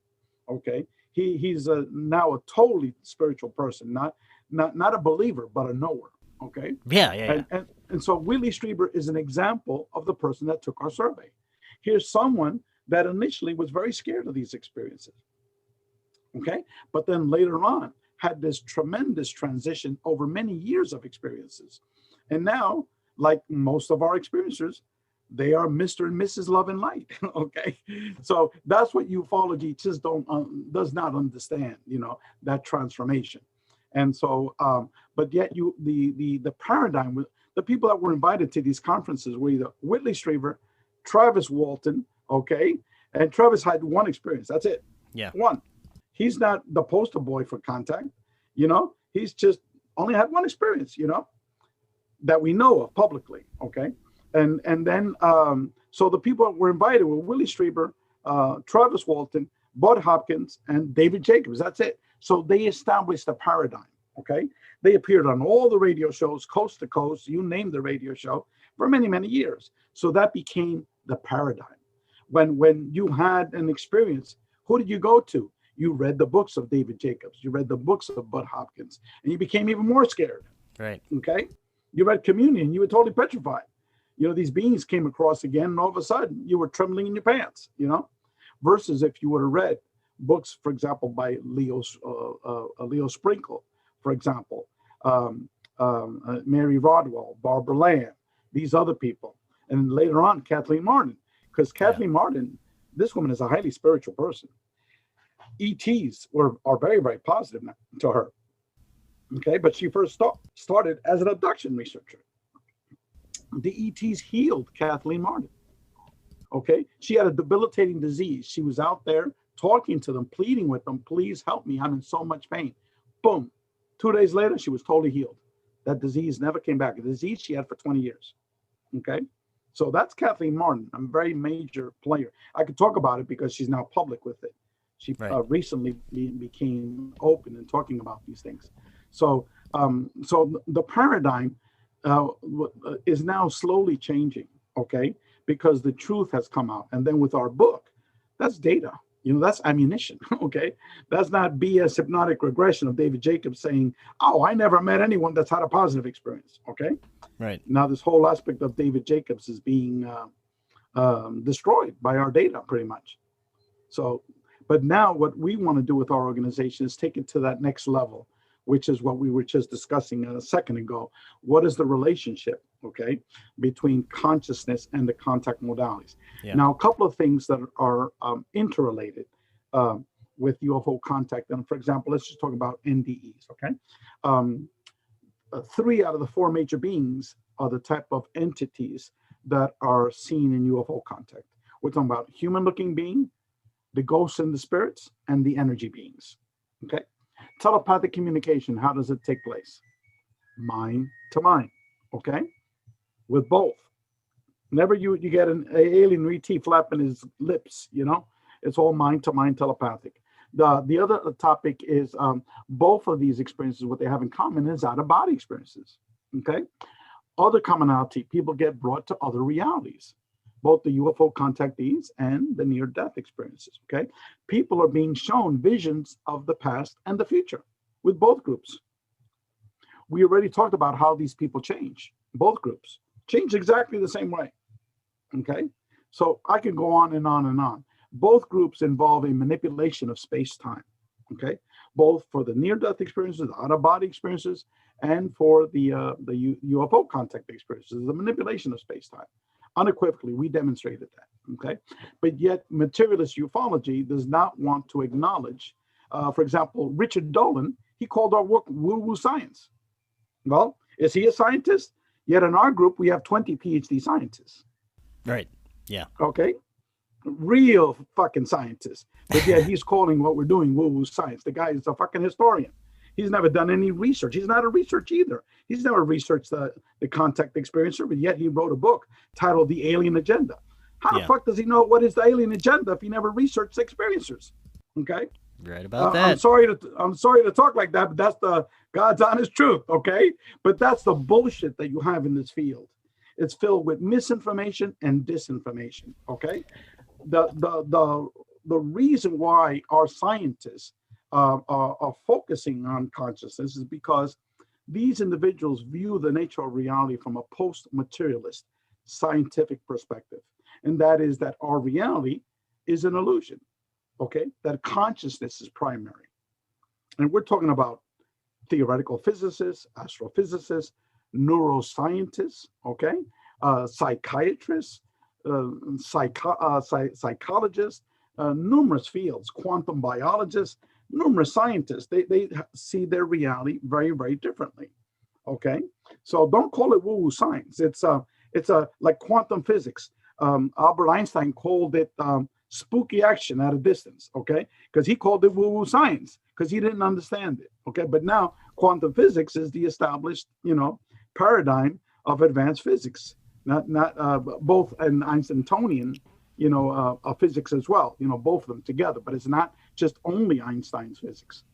Okay. He's now a totally spiritual person, not a believer, but a knower. Okay. Yeah. And so Whitley Strieber is an example of the person that took our survey. Here's someone that initially was very scared of these experiences. Okay. But then later on had this tremendous transition over many years of experiences. And now, like most of our experiencers, they are Mr. and Mrs. Love and Light. Okay. So that's what ufology just does not understand, that transformation. And so, but yet the paradigm, the people that were invited to these conferences were either Whitley Strieber, Travis Walton, okay, and Travis had one experience. That's it. Yeah. One. He's not the poster boy for contact, he's just only had one experience, that we know of publicly, okay. And then, so the people that were invited were Whitley Strieber, Travis Walton, Bud Hopkins, and David Jacobs. That's it. So they established a paradigm, okay? They appeared on all the radio shows, coast to coast, you name the radio show, for many, many years. So that became the paradigm. When you had an experience, who did you go to? You read the books of David Jacobs. You read the books of Bud Hopkins, and you became even more scared. Right. Okay? You read Communion. You were totally petrified. These beings came across again, and all of a sudden, you were trembling in your pants, versus if you would have read books, for example, by Leo Sprinkle, for example, Mary Rodwell, Barbara Lamb, these other people. And later on, Kathleen Martin, because Kathleen Martin, this woman is a highly spiritual person. ETs are very, very positive to her. Okay, but she first started as an abduction researcher. The ETs healed Kathleen Martin. Okay, she had a debilitating disease. She was out there talking to them, pleading with them, please help me, I'm in so much pain. Boom. 2 days later, she was totally healed. That disease never came back. A disease she had for 20 years. Okay, so that's Kathleen Martin, a very major player. I could talk about it because she's now public with it. She recently became open and talking about these things. So, so the paradigm is now slowly changing, okay? Because the truth has come out. And then with our book, that's data, that's ammunition, okay? That's not BS hypnotic regression of David Jacobs saying, oh, I never met anyone that's had a positive experience, okay? Right. Now this whole aspect of David Jacobs is being destroyed by our data pretty much. So, but now what we want to do with our organization is take it to that next level which is what we were just discussing a second ago. What is the relationship, okay, between consciousness and the contact modalities? Yeah. Now, a couple of things that are interrelated with UFO contact. And for example, let's just talk about NDEs, okay? 3 out of the 4 major beings are the type of entities that are seen in UFO contact. We're talking about human-looking being, the ghosts and the spirits, and the energy beings, okay? Telepathic communication, how does it take place? Mind to mind, okay? With both. Whenever you get an alien re-T flapping his lips, you know, it's all mind to mind telepathic. The other topic is both of these experiences, what they have in common is out-of-body experiences, okay? Other commonality, people get brought to other realities, both the UFO contactees and the near-death experiences, okay? People are being shown visions of the past and the future with both groups. We already talked about how these people change. Both groups change exactly the same way, okay? So I can go on and on and on. Both groups involve a manipulation of space-time, okay? Both for the near-death experiences, out-of-body experiences, and for the UFO contact experiences, the manipulation of space-time. Unequivocally, we demonstrated that, okay? But yet, materialist ufology does not want to acknowledge, for example, Richard Dolan, he called our work woo-woo science. Well, is he a scientist? Yet in our group, we have 20 PhD scientists. Right, yeah. Okay? Real fucking scientists. But yet he's calling what we're doing woo-woo science. The guy is a fucking historian. He's never done any research. He's not a research either. He's never researched the contact experiencer, but yet he wrote a book titled The Alien Agenda. How the fuck does he know what is the alien agenda if he never researched the experiencers? Okay? Right about that. I'm sorry to talk like that, but that's the God's honest truth, okay? But that's the bullshit that you have in this field. It's filled with misinformation and disinformation, okay? The reason why our scientists are focusing on consciousness is because these individuals view the nature of reality from a post-materialist scientific perspective. And that is that our reality is an illusion, okay? That consciousness is primary. And we're talking about theoretical physicists, astrophysicists, neuroscientists, okay? Psychiatrists, psychologists, numerous fields, quantum biologists, numerous scientists. They see their reality very, very differently. Okay, so don't call it woo-woo science. It's like quantum physics. Albert Einstein called it spooky action at a distance. Okay, because he called it woo-woo science because he didn't understand it. Okay, but now quantum physics is the established, paradigm of advanced physics. Not both an Einsteinian, physics as well. Both of them together. But it's not just only Einstein's physics.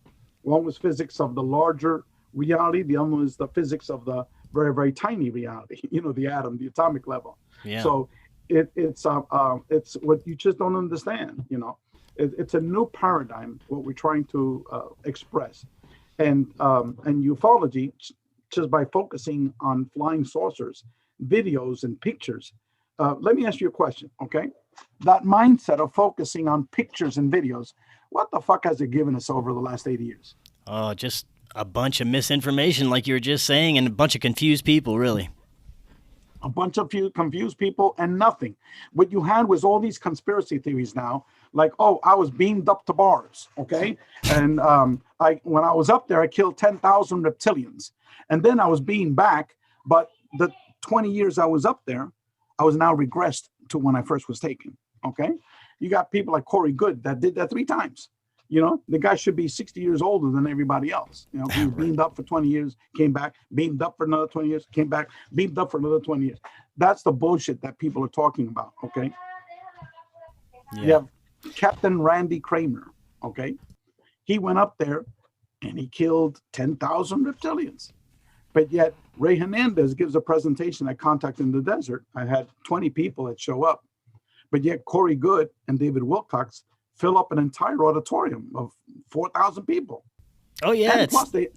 One was physics of the larger reality. The other one is the physics of the very, very tiny reality. The atom, the atomic level. Yeah. So it's what you just don't understand. It's a new paradigm. What we're trying to express, and ufology, just by focusing on flying saucers, videos and pictures. Let me ask you a question, okay? That mindset of focusing on pictures and videos, what the fuck has it given us over the last 80 years? Oh, just a bunch of misinformation, like you were just saying, and a bunch of confused people, really. A bunch of confused people and nothing. What you had was all these conspiracy theories now, like, oh, I was beamed up to Mars, okay? And when I was up there, I killed 10,000 reptilians. And then I was beamed back, but the 20 years I was up there, I was now regressed to when I first was taken, okay? You got people like Cory Hughes that did that 3 times. The guy should be 60 years older than everybody else. He was beamed up for 20 years, came back, beamed up for another 20 years, came back, beamed up for another 20 years. That's the bullshit that people are talking about, okay? Yeah. You have Captain Randy Kramer, okay? He went up there and he killed 10,000 reptilians. But yet Ray Hernandez gives a presentation at Contact in the Desert. I had 20 people that show up. But yet Cory Hughes and David Wilcox fill up an entire auditorium of 4,000 people. Oh yeah, and plus they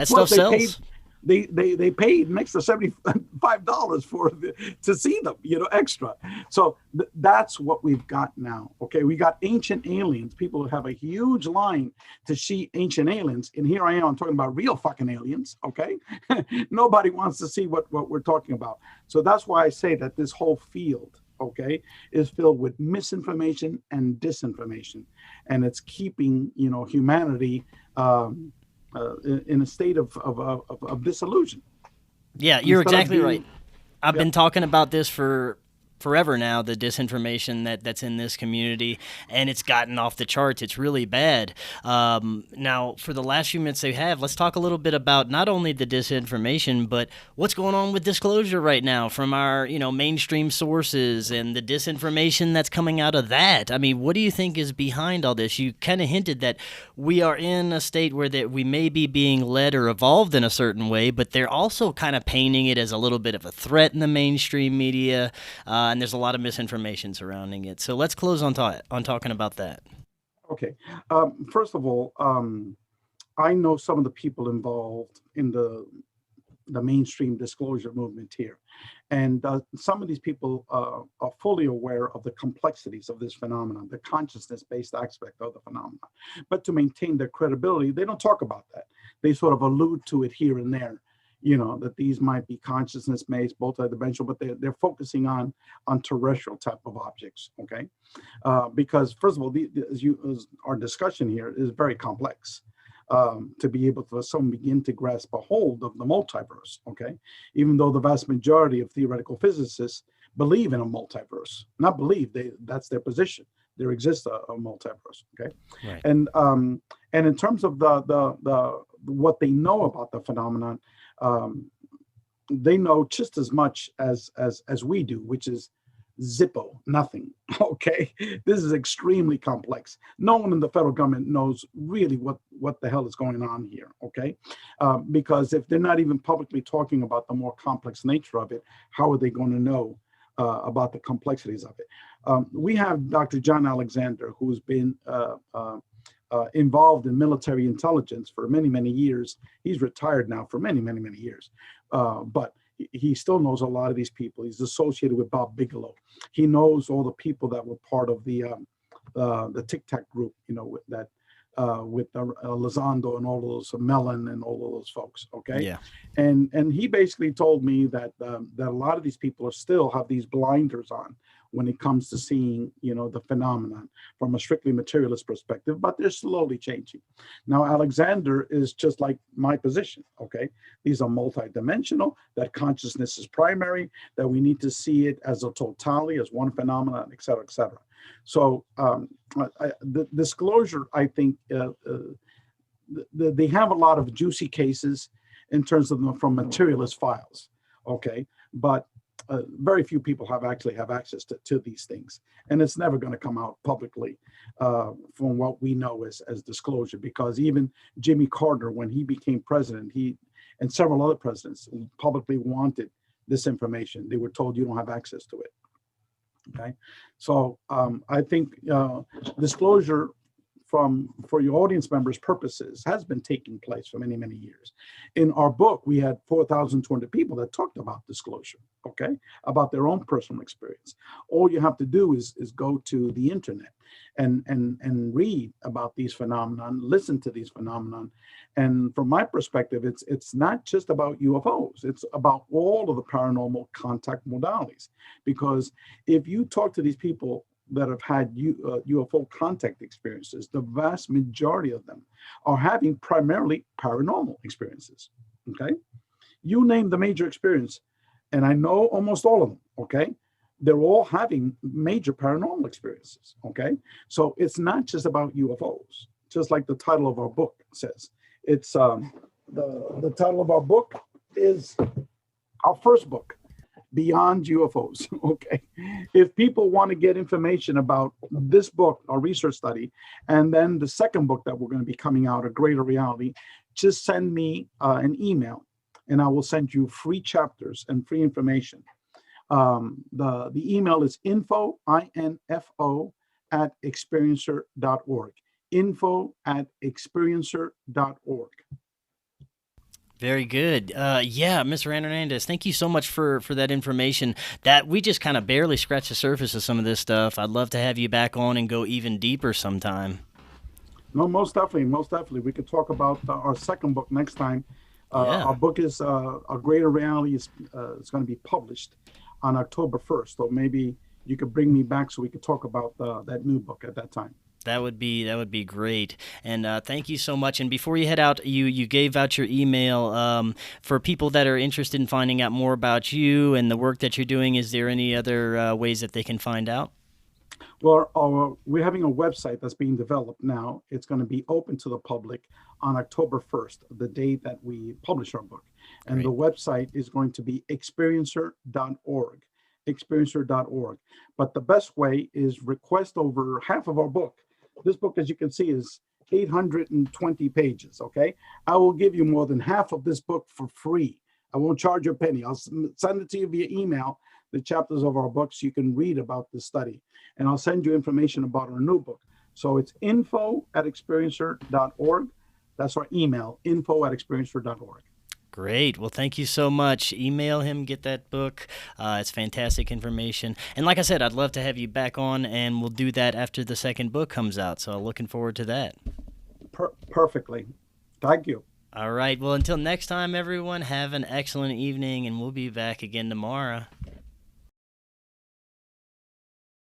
stuff sells. they paid an extra $75 to see them, extra. So that's what we've got now. Okay, we got ancient aliens. People have a huge line to see ancient aliens, and here I am. I'm talking about real fucking aliens. Okay, nobody wants to see what we're talking about. So that's why I say that this whole field, okay, is filled with misinformation and disinformation, and it's keeping humanity in a state of disillusion. Yeah, you're exactly right. I've Yep. been talking about this for forever now, the disinformation that's in this community, and it's gotten off the charts. It's really bad. Now, for the last few minutes they have, let's talk a little bit about not only the disinformation, but what's going on with disclosure right now from our mainstream sources and the disinformation that's coming out of that. I mean, what do you think is behind all this? You kind of hinted that we are in a state where that we may be being led or evolved in a certain way, but they're also kind of painting it as a little bit of a threat in the mainstream media. And there's a lot of misinformation surrounding it. So let's close on talking about that. Okay. First of all, I know some of the people involved in the mainstream disclosure movement here. And some of these people are fully aware of the complexities of this phenomenon, the consciousness-based aspect of the phenomenon. But to maintain their credibility, they don't talk about that. They sort of allude to it here and there, that these might be consciousness-based, multidimensional, but they're focusing on terrestrial type of objects, okay? Because first of all, as our discussion here is very complex. To be able to someone begin to grasp a hold of the multiverse, okay? Even though the vast majority of theoretical physicists believe in a multiverse, not believe, that's their position. There exists a multiverse, okay? Right. And in terms of the what they know about the phenomenon, they know just as much as we do, which is Zippo, nothing. Okay, this is extremely complex. No one in the federal government knows really what the hell is going on here. Okay, because if they're not even publicly talking about the more complex nature of it, how are they going to know about the complexities of it? We have Dr. John Alexander, who's been involved in military intelligence for many years. He's retired now for many years, but he still knows a lot of these people. He's associated with Bob Bigelow. He knows all the people that were part of the Tic Tac group, with Elizondo and all those, Mellon and all of those folks. Okay. Yeah. And he basically told me that a lot of these people still have these blinders on when it comes to seeing, the phenomenon from a strictly materialist perspective, but they're slowly changing. Now, Alexander is just like my position, okay? These are multidimensional, that consciousness is primary, that we need to see it as a totality, as one phenomenon, et cetera, et cetera. So the disclosure, I think, they have a lot of juicy cases in terms of them from materialist files, okay? But very few people have access to these things, and it's never going to come out publicly from what we know as disclosure, because even Jimmy Carter, when he became president, he and several other presidents publicly wanted this information. They were told you don't have access to it. Okay, so I think disclosure for your audience members' purposes has been taking place for many years. In our book, we had 4,200 people that talked about disclosure, okay, about their own personal experience. All you have to do is go to the internet and read about these phenomenon, listen to these phenomenon. And from my perspective, it's not just about UFOs. It's about all of the paranormal contact modalities. Because if you talk to these people that have had UFO contact experiences, the vast majority of them are having primarily paranormal experiences, okay? You name the major experience, and I know almost all of them, okay? They're all having major paranormal experiences, okay? So it's not just about UFOs, just like the title of our book says. It's the title of our book is our first book, Beyond UFOs, okay? If people want to get information about this book, our research study, and then the second book that we're going to be coming out, A Greater Reality, just send me an email, and I will send you free chapters and free information. The email is info, I-N-F-O, @experiencer.org. Info@experiencer.org. Very good. Yeah, Mr. Hernandez, thank you so much for that information. That we just kind of barely scratched the surface of some of this stuff. I'd love to have you back on and go even deeper sometime. No, most definitely, most definitely. We could talk about our second book next time. Yeah. Our book is A Greater Reality is going to be published on October 1st. So maybe you could bring me back so we could talk about that new book at that time. That would be great, and thank you so much. And before you head out, you gave out your email for people that are interested in finding out more about you and the work that you're doing. Is there any other ways that they can find out? Well, we're having a website that's being developed now. It's going to be open to the public on October 1st, the day that we publish our book. And Great. the website is going to be experiencer.org, experiencer.org. But the best way is request over half of our book. This book, as you can see, is 820 pages, okay? I will give you more than half of this book for free. I won't charge you a penny. I'll send it to you via email, the chapters of our books. You can read about this study. And I'll send you information about our new book. So it's info@experiencer.org. That's our email, info@experiencer.org. Great. Well, thank you so much. Email him, get that book. It's fantastic information. And like I said, I'd love to have you back on, and we'll do that after the second book comes out. So looking forward to that. Perfectly. Thank you. All right. Well, until next time, everyone, have an excellent evening, and we'll be back again tomorrow.